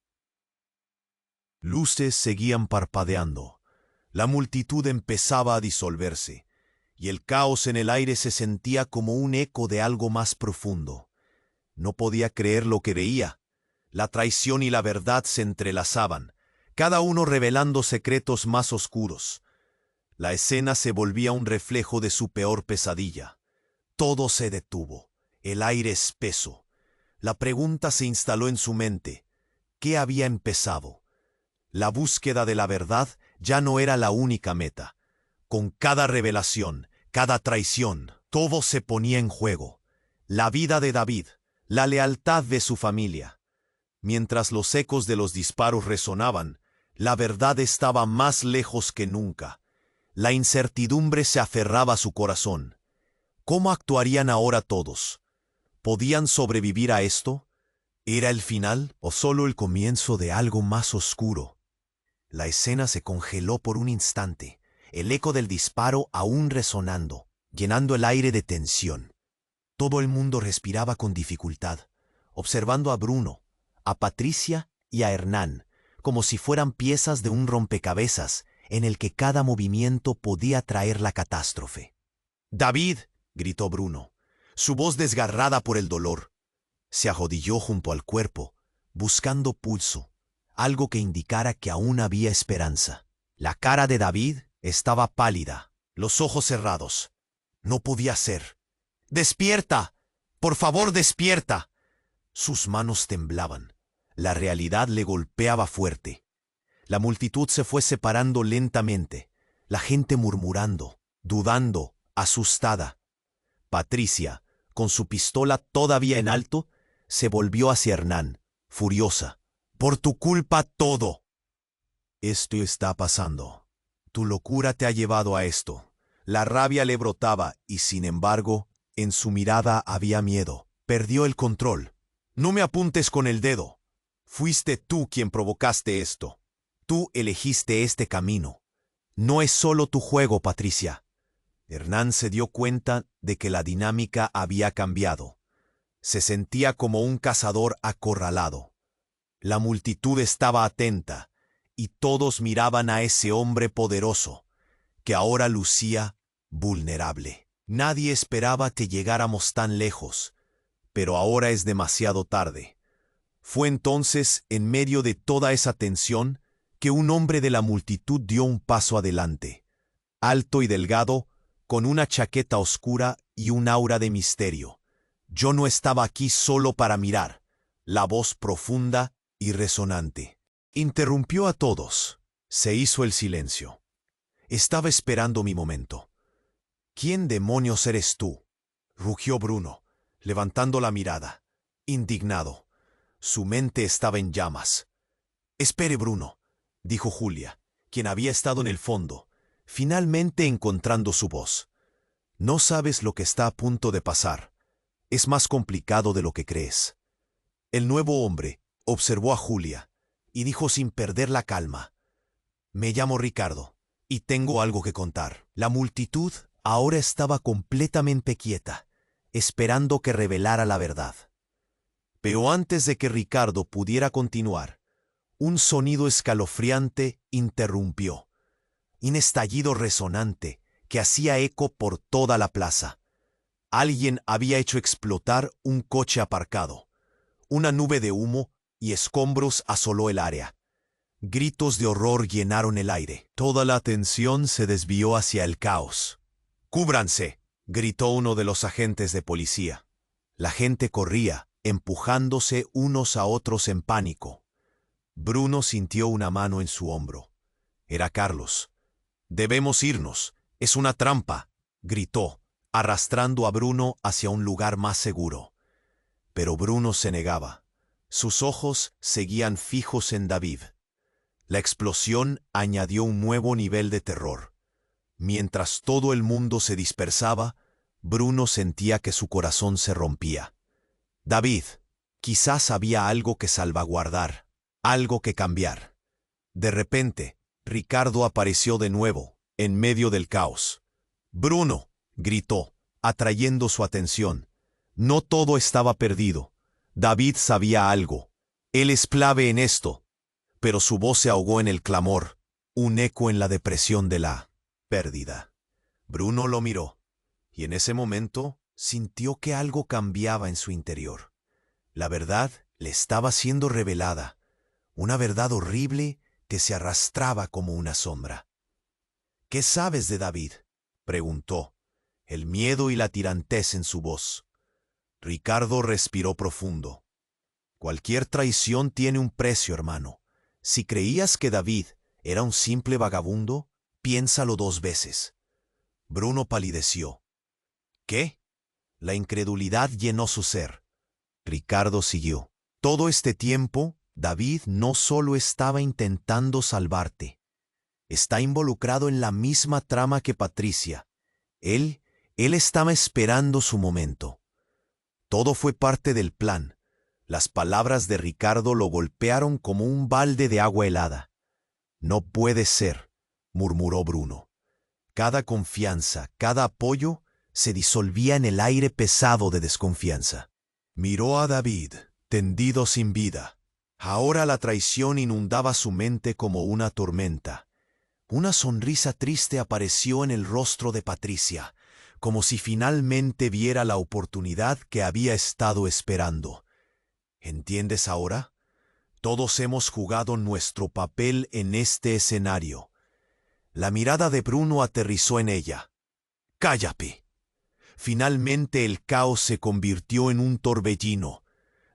Luces seguían parpadeando. La multitud empezaba a disolverse, y el caos en el aire se sentía como un eco de algo más profundo. No podía creer lo que veía. La traición y la verdad se entrelazaban, cada uno revelando secretos más oscuros. La escena se volvía un reflejo de su peor pesadilla. Todo se detuvo, el aire espeso. La pregunta se instaló en su mente. ¿Qué había empezado? La búsqueda de la verdad ya no era la única meta. Con cada revelación, cada traición, todo se ponía en juego. La vida de David, la lealtad de su familia. Mientras los ecos de los disparos resonaban, la verdad estaba más lejos que nunca. La incertidumbre se aferraba a su corazón. ¿Cómo actuarían ahora todos? ¿Podían sobrevivir a esto? ¿Era el final o solo el comienzo de algo más oscuro? La escena se congeló por un instante, el eco del disparo aún resonando, llenando el aire de tensión. Todo el mundo respiraba con dificultad, observando a Bruno, a Patricia y a Hernán, como si fueran piezas de un rompecabezas en el que cada movimiento podía traer la catástrofe. «¡David!», gritó Bruno, su voz desgarrada por el dolor. Se arrodilló junto al cuerpo, buscando pulso, algo que indicara que aún había esperanza. La cara de David estaba pálida, los ojos cerrados. No podía ser. «¡Despierta! ¡Por favor, despierta!». Sus manos temblaban. La realidad le golpeaba fuerte. La multitud se fue separando lentamente, la gente murmurando, dudando, asustada. Patricia, con su pistola todavía en alto, se volvió hacia Hernán, furiosa. «Por tu culpa todo». «Esto está pasando. Tu locura te ha llevado a esto». La rabia le brotaba y, sin embargo, en su mirada había miedo. Perdió el control. «No me apuntes con el dedo. Fuiste tú quien provocaste esto. Tú elegiste este camino. No es solo tu juego, Patricia». Hernán se dio cuenta de que la dinámica había cambiado. Se sentía como un cazador acorralado. La multitud estaba atenta, y todos miraban a ese hombre poderoso, que ahora lucía vulnerable. Nadie esperaba que llegáramos tan lejos, pero ahora es demasiado tarde. Fue entonces, en medio de toda esa tensión, que un hombre de la multitud dio un paso adelante, alto y delgado, con una chaqueta oscura y un aura de misterio. «Yo no estaba aquí solo para mirar». La voz profunda y resonante interrumpió a todos. Se hizo el silencio. Estaba esperando mi momento. «¿Quién demonios eres tú?», rugió Bruno, levantando la mirada, indignado. Su mente estaba en llamas. «Espere, Bruno», dijo Julia, quien había estado en el fondo, finalmente encontrando su voz. «No sabes lo que está a punto de pasar. Es más complicado de lo que crees». El nuevo hombre observó a Julia y dijo sin perder la calma: «Me llamo Ricardo y tengo algo que contar». La multitud ahora estaba completamente quieta, esperando que revelara la verdad. Pero antes de que Ricardo pudiera continuar, un sonido escalofriante interrumpió. Un estallido resonante que hacía eco por toda la plaza. Alguien había hecho explotar un coche aparcado. Una nube de humo y escombros asoló el área. Gritos de horror llenaron el aire. Toda la atención se desvió hacia el caos. ¡Cúbranse!, gritó uno de los agentes de policía. La gente corría, empujándose unos a otros en pánico. Bruno sintió una mano en su hombro. Era Carlos. «Debemos irnos. Es una trampa», gritó, arrastrando a Bruno hacia un lugar más seguro. Pero Bruno se negaba. Sus ojos seguían fijos en David. La explosión añadió un nuevo nivel de terror. Mientras todo el mundo se dispersaba, Bruno sentía que su corazón se rompía. David, quizás había algo que salvaguardar, algo que cambiar. De repente, Ricardo apareció de nuevo, en medio del caos. «Bruno», gritó, atrayendo su atención. No todo estaba perdido. David sabía algo. Él es clave en esto. Pero su voz se ahogó en el clamor, un eco en la depresión de la pérdida. Bruno lo miró, y en ese momento sintió que algo cambiaba en su interior. La verdad le estaba siendo revelada, una verdad horrible que se arrastraba como una sombra. «¿Qué sabes de David?», preguntó, el miedo y la tirantez en su voz. Ricardo respiró profundo. «Cualquier traición tiene un precio, hermano. Si creías que David era un simple vagabundo, piénsalo 2 veces». Bruno palideció. «¿Qué?». La incredulidad llenó su ser. Ricardo siguió. «Todo este tiempo, David no solo estaba intentando salvarte. Está involucrado en la misma trama que Patricia. Él estaba esperando su momento. Todo fue parte del plan». Las palabras de Ricardo lo golpearon como un balde de agua helada. «No puede ser», murmuró Bruno. Cada confianza, cada apoyo, se disolvía en el aire pesado de desconfianza. Miró a David, tendido sin vida. Ahora la traición inundaba su mente como una tormenta. Una sonrisa triste apareció en el rostro de Patricia, como si finalmente viera la oportunidad que había estado esperando. ¿Entiendes ahora? Todos hemos jugado nuestro papel en este escenario. La mirada de Bruno aterrizó en ella. «Cállate». Finalmente el caos se convirtió en un torbellino.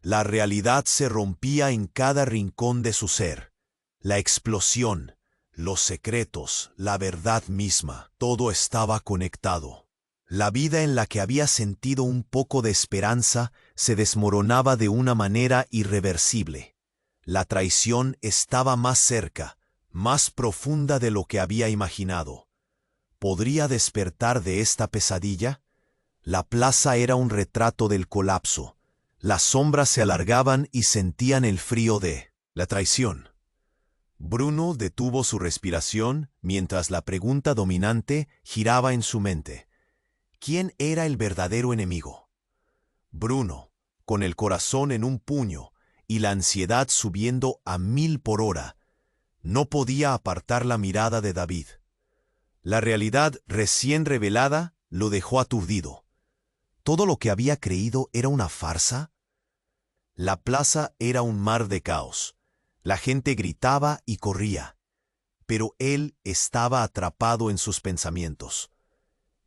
La realidad se rompía en cada rincón de su ser. La explosión, los secretos, la verdad misma, todo estaba conectado. La vida en la que había sentido un poco de esperanza se desmoronaba de una manera irreversible. La traición estaba más cerca, más profunda de lo que había imaginado. ¿Podría despertar de esta pesadilla? La plaza era un retrato del colapso. Las sombras se alargaban y sentían el frío de la traición. Bruno detuvo su respiración mientras la pregunta dominante giraba en su mente. ¿Quién era el verdadero enemigo? Bruno, con el corazón en un puño y la ansiedad subiendo a 1000 por hora, no podía apartar la mirada de David. La realidad recién revelada lo dejó aturdido. ¿Todo lo que había creído era una farsa? La plaza era un mar de caos. La gente gritaba y corría, pero él estaba atrapado en sus pensamientos.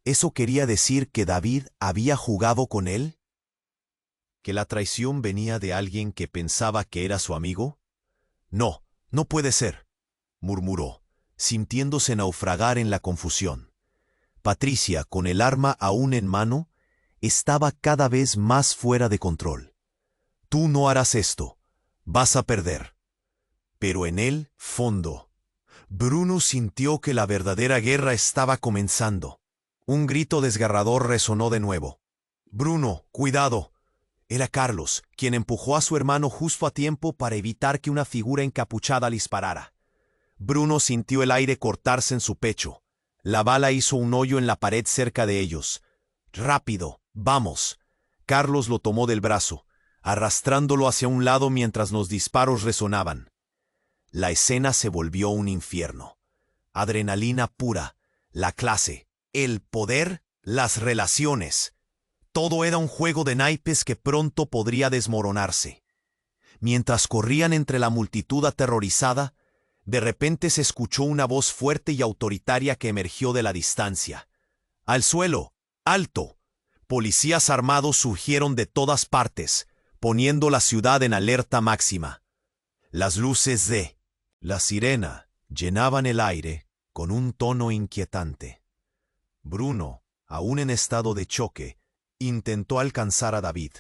¿Eso quería decir que David había jugado con él? ¿Que la traición venía de alguien que pensaba que era su amigo? No, no puede ser, murmuró, sintiéndose naufragar en la confusión. Patricia, con el arma aún en mano, estaba cada vez más fuera de control. «Tú no harás esto. Vas a perder». Pero en el fondo, Bruno sintió que la verdadera guerra estaba comenzando. Un grito desgarrador resonó de nuevo. «Bruno, cuidado». Era Carlos, quien empujó a su hermano justo a tiempo para evitar que una figura encapuchada le disparara. Bruno sintió el aire cortarse en su pecho. La bala hizo un hoyo en la pared cerca de ellos. «Rápido, vamos». Carlos lo tomó del brazo, arrastrándolo hacia un lado mientras los disparos resonaban. La escena se volvió un infierno. Adrenalina pura, la clase, el poder, las relaciones. Todo era un juego de naipes que pronto podría desmoronarse. Mientras corrían entre la multitud aterrorizada, De repente se escuchó una voz fuerte y autoritaria que emergió de la distancia. ¡Al suelo! ¡Alto! Policías armados surgieron de todas partes, poniendo la ciudad en alerta máxima. Las luces de la sirena llenaban el aire con un tono inquietante. Bruno, aún en estado de choque, intentó alcanzar a David.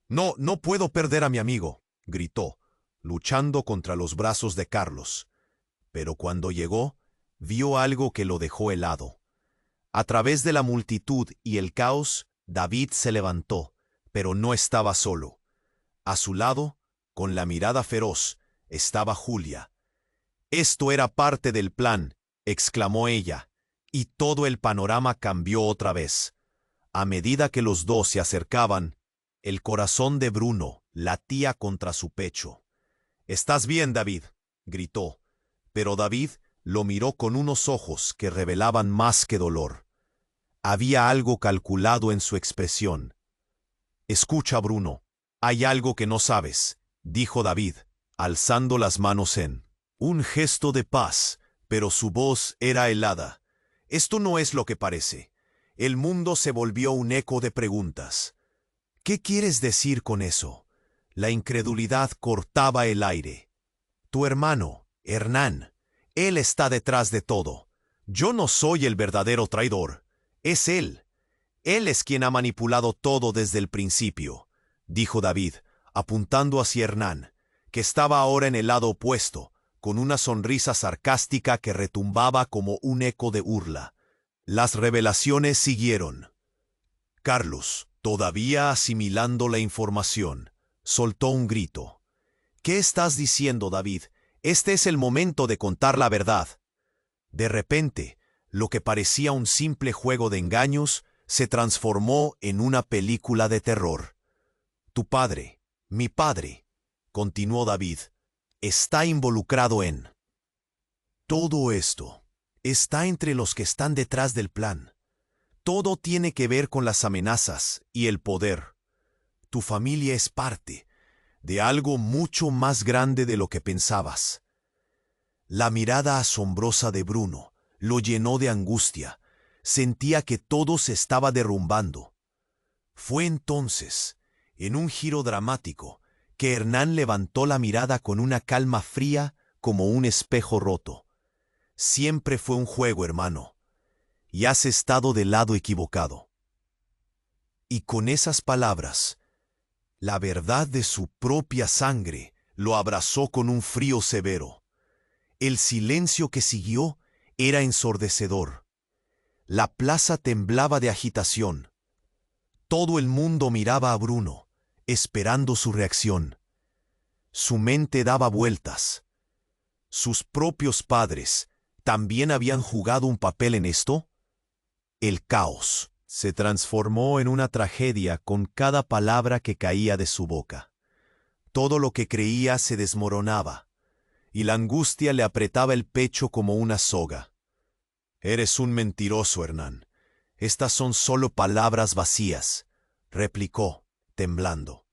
«No, no puedo perder a mi amigo», gritó, luchando contra los brazos de Carlos. Pero cuando llegó, vio algo que lo dejó helado. A través de la multitud y el caos, David se levantó, pero no estaba solo. A su lado, con la mirada feroz, estaba Julia. «Esto era parte del plan», exclamó ella, y todo el panorama cambió otra vez. A medida que los dos se acercaban, el corazón de Bruno latía contra su pecho. «¿Estás bien, David?», gritó, pero David lo miró con unos ojos que revelaban más que dolor. Había algo calculado en su expresión. «Escucha, Bruno, hay algo que no sabes», dijo David, alzando las manos en un gesto de paz, pero su voz era helada. «Esto no es lo que parece». El mundo se volvió un eco de preguntas. «¿Qué quieres decir con eso?». La incredulidad cortaba el aire. «Tu hermano, Hernán, él está detrás de todo. Yo no soy el verdadero traidor. Es él. Él es quien ha manipulado todo desde el principio», dijo David, apuntando hacia Hernán, que estaba ahora en el lado opuesto, con una sonrisa sarcástica que retumbaba como un eco de burla. Las revelaciones siguieron. Carlos, todavía asimilando la información, soltó un grito. «¿Qué estás diciendo, David? Este es el momento de contar la verdad». De repente, lo que parecía un simple juego de engaños se transformó en una película de terror. «Tu padre, mi padre», continuó David, «está involucrado en todo esto. Está entre los que están detrás del plan. Todo tiene que ver con las amenazas y el poder. Tu familia es parte de algo mucho más grande de lo que pensabas». La mirada asombrosa de Bruno lo llenó de angustia. Sentía que todo se estaba derrumbando. Fue entonces, en un giro dramático, que Hernán levantó la mirada con una calma fría como un espejo roto. «Siempre fue un juego, hermano, y has estado del lado equivocado». Y con esas palabras, la verdad de su propia sangre lo abrazó con un frío severo. El silencio que siguió era ensordecedor. La plaza temblaba de agitación. Todo el mundo miraba a Bruno, esperando su reacción. Su mente daba vueltas. ¿Sus propios padres también habían jugado un papel en esto? El caos se transformó en una tragedia con cada palabra que caía de su boca. Todo lo que creía se desmoronaba, y la angustia le apretaba el pecho como una soga. «Eres un mentiroso, Hernán. Estas son solo palabras vacías», replicó, temblando.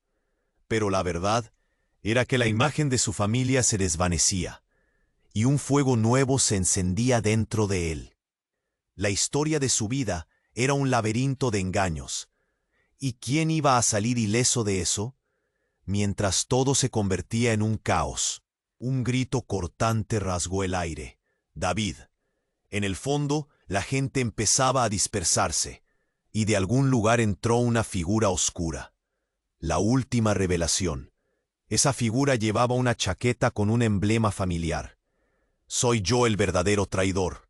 Pero la verdad era que la imagen de su familia se desvanecía, y un fuego nuevo se encendía dentro de él. La historia de su vida era un laberinto de engaños. ¿Y quién iba a salir ileso de eso? Mientras todo se convertía en un caos, un grito cortante rasgó el aire. «David». En el fondo, la gente empezaba a dispersarse, y de algún lugar entró una figura oscura. La última revelación. Esa figura llevaba una chaqueta con un emblema familiar. «Soy yo el verdadero traidor».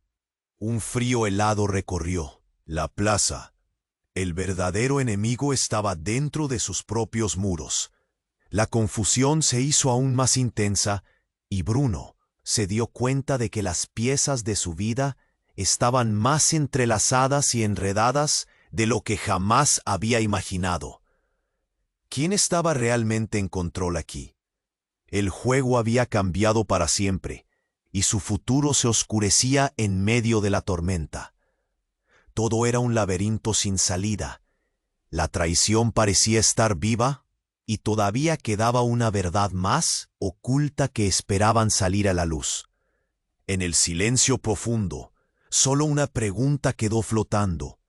Un frío helado recorrió la plaza. El verdadero enemigo estaba dentro de sus propios muros. La confusión se hizo aún más intensa, y Bruno se dio cuenta de que las piezas de su vida estaban más entrelazadas y enredadas de lo que jamás había imaginado. ¿Quién estaba realmente en control aquí? El juego había cambiado para siempre, y su futuro se oscurecía en medio de la tormenta. Todo era un laberinto sin salida. La traición parecía estar viva, y todavía quedaba una verdad más oculta que esperaban salir a la luz. En el silencio profundo, solo una pregunta quedó flotando.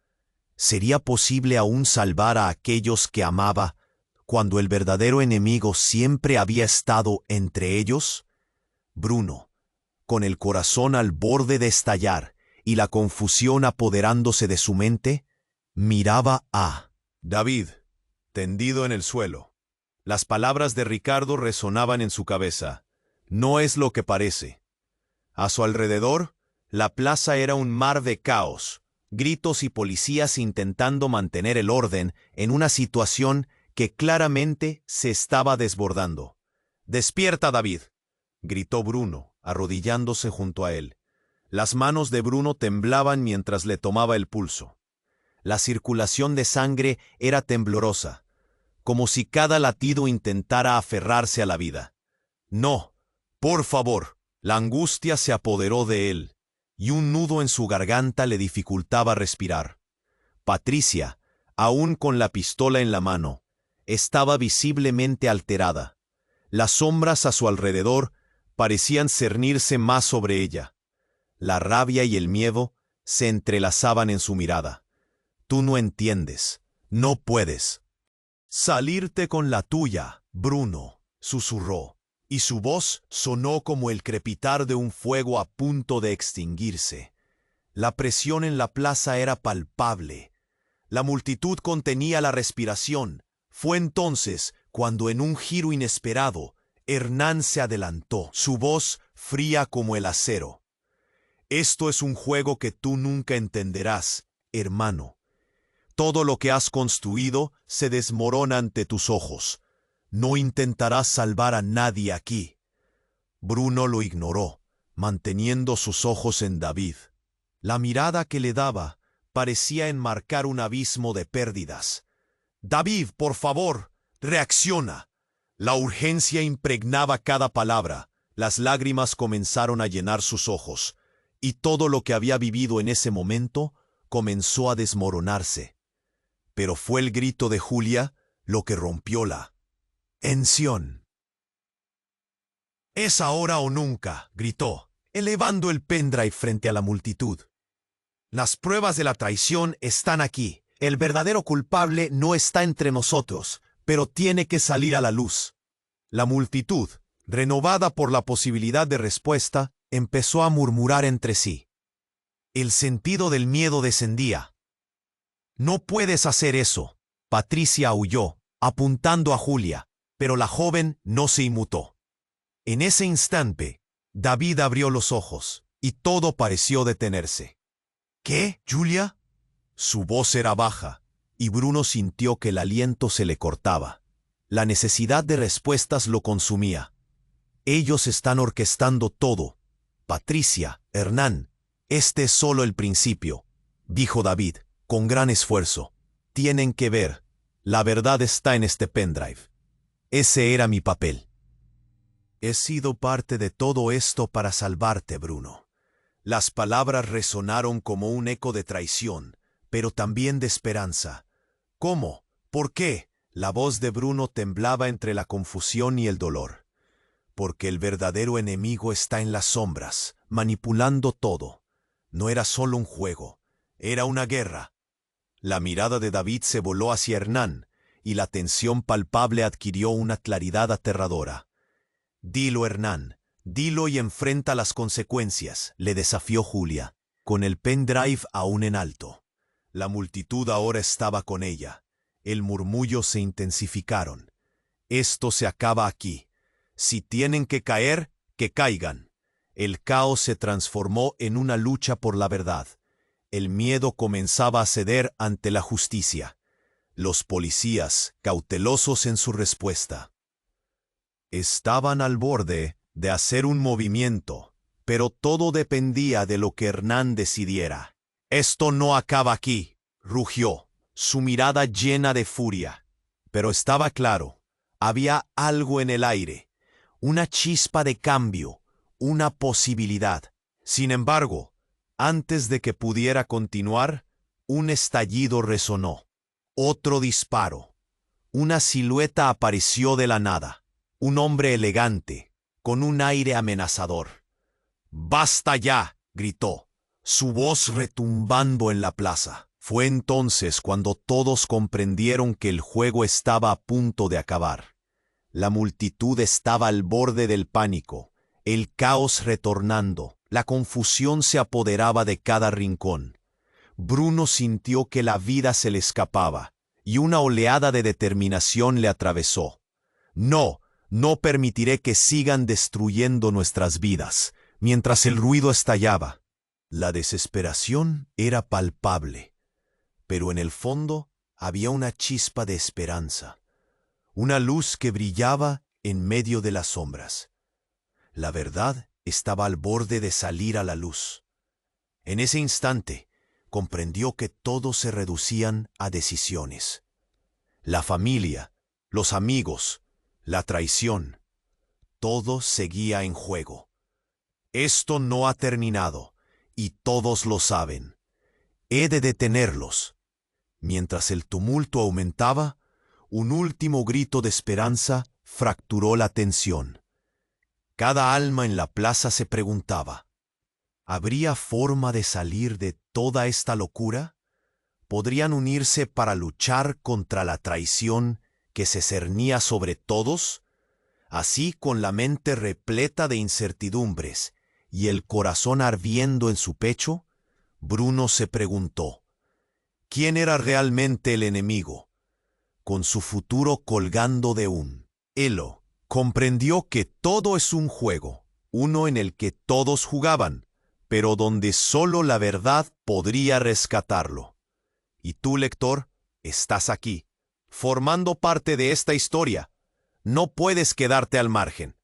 ¿Sería posible aún salvar a aquellos que amaba cuando el verdadero enemigo siempre había estado entre ellos? Bruno, con el corazón al borde de estallar y la confusión apoderándose de su mente, miraba a David, tendido en el suelo. Las palabras de Ricardo resonaban en su cabeza. No es lo que parece. A su alrededor, la plaza era un mar de caos, gritos y policías intentando mantener el orden en una situación que claramente se estaba desbordando. «¡Despierta, David!», gritó Bruno, arrodillándose junto a él. Las manos de Bruno temblaban mientras le tomaba el pulso. La circulación de sangre era temblorosa, como si cada latido intentara aferrarse a la vida. «No, por favor». La angustia se apoderó de él, y un nudo en su garganta le dificultaba respirar. Patricia, aún con la pistola en la mano, estaba visiblemente alterada. Las sombras a su alrededor parecían cernirse más sobre ella. La rabia y el miedo se entrelazaban en su mirada. «Tú no entiendes, no puedes». «Salirte con la tuya, Bruno», susurró, y su voz sonó como el crepitar de un fuego a punto de extinguirse. La presión en la plaza era palpable. La multitud contenía la respiración. Fue entonces cuando, en un giro inesperado, Hernán se adelantó, su voz fría como el acero. «Esto es un juego que tú nunca entenderás, hermano. Todo lo que has construido se desmorona ante tus ojos. No intentarás salvar a nadie aquí». Bruno lo ignoró, manteniendo sus ojos en David. La mirada que le daba parecía enmarcar un abismo de pérdidas. «David, por favor, reacciona». La urgencia impregnaba cada palabra. Las lágrimas comenzaron a llenar sus ojos, y todo lo que había vivido en ese momento comenzó a desmoronarse. Pero fue el grito de Julia lo que rompió la tensión. «Es ahora o nunca», gritó, elevando el pendrive frente a la multitud. «Las pruebas de la traición están aquí. El verdadero culpable no está entre nosotros, pero tiene que salir a la luz». La multitud, renovada por la posibilidad de respuesta, empezó a murmurar entre sí. El sentido del miedo descendía. «No puedes hacer eso», Patricia aulló, apuntando a Julia, pero la joven no se inmutó. En ese instante, David abrió los ojos, y todo pareció detenerse. «¿Qué, Julia?». Su voz era baja, y Bruno sintió que el aliento se le cortaba. La necesidad de respuestas lo consumía. «Ellos están orquestando todo. Patricia, Hernán, este es solo el principio», dijo David, con gran esfuerzo. «Tienen que ver. La verdad está en este pendrive. Ese era mi papel». «He sido parte de todo esto para salvarte, Bruno». Las palabras resonaron como un eco de traición, pero también de esperanza. «¿Cómo? ¿Por qué?». La voz de Bruno temblaba entre la confusión y el dolor. «Porque el verdadero enemigo está en las sombras, manipulando todo. No era solo un juego, era una guerra». La mirada de David se voló hacia Hernán, y la tensión palpable adquirió una claridad aterradora. «Dilo, Hernán, dilo y enfrenta las consecuencias», le desafió Julia, con el pendrive aún en alto. La multitud ahora estaba con ella. El murmullo se intensificaron. «Esto se acaba aquí. Si tienen que caer, que caigan». El caos se transformó en una lucha por la verdad. El miedo comenzaba a ceder ante la justicia. Los policías, cautelosos en su respuesta, estaban al borde de hacer un movimiento, pero todo dependía de lo que Hernán decidiera. «Esto no acaba aquí», rugió, su mirada llena de furia. Pero estaba claro, había algo en el aire, una chispa de cambio, una posibilidad. Sin embargo, antes de que pudiera continuar, un estallido resonó. Otro disparo. Una silueta apareció de la nada. Un hombre elegante, con un aire amenazador. «¡Basta ya!», gritó, su voz retumbando en la plaza. Fue entonces cuando todos comprendieron que el juego estaba a punto de acabar. La multitud estaba al borde del pánico, el caos retornando, la confusión se apoderaba de cada rincón. Bruno sintió que la vida se le escapaba, y una oleada de determinación le atravesó. «No, no permitiré que sigan destruyendo nuestras vidas», mientras el ruido estallaba. La desesperación era palpable, pero en el fondo había una chispa de esperanza, una luz que brillaba en medio de las sombras. La verdad estaba al borde de salir a la luz. En ese instante, comprendió que todo se reducían a decisiones. La familia, los amigos, la traición, todo seguía en juego. Esto no ha terminado, y todos lo saben. He de detenerlos. Mientras el tumulto aumentaba, un último grito de esperanza fracturó la tensión. Cada alma en la plaza se preguntaba, ¿habría forma de salir de toda esta locura? ¿Podrían unirse para luchar contra la traición que se cernía sobre todos? Así, con la mente repleta de incertidumbres y el corazón ardiendo en su pecho, Bruno se preguntó, ¿quién era realmente el enemigo? Con su futuro colgando de un hilo, comprendió que todo es un juego, uno en el que todos jugaban, pero donde solo la verdad podría rescatarlo. Y tú, lector, estás aquí, formando parte de esta historia. No puedes quedarte al margen.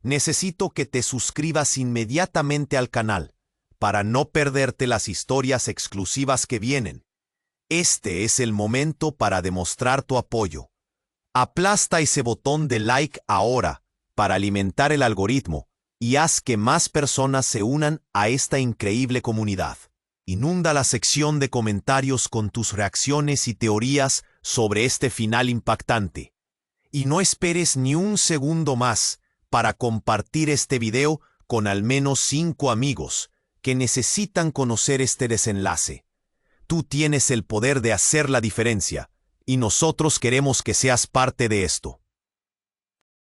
Necesito que te suscribas inmediatamente al canal para no perderte las historias exclusivas que vienen. Este es el momento para demostrar tu apoyo. Aplasta ese botón de like ahora para alimentar el algoritmo y haz que más personas se unan a esta increíble comunidad. Inunda la sección de comentarios con tus reacciones y teorías sobre este final impactante. Y no esperes ni un segundo más para compartir este video con al menos 5 amigos que necesitan conocer este desenlace. Tú tienes el poder de hacer la diferencia, y nosotros queremos que seas parte de esto.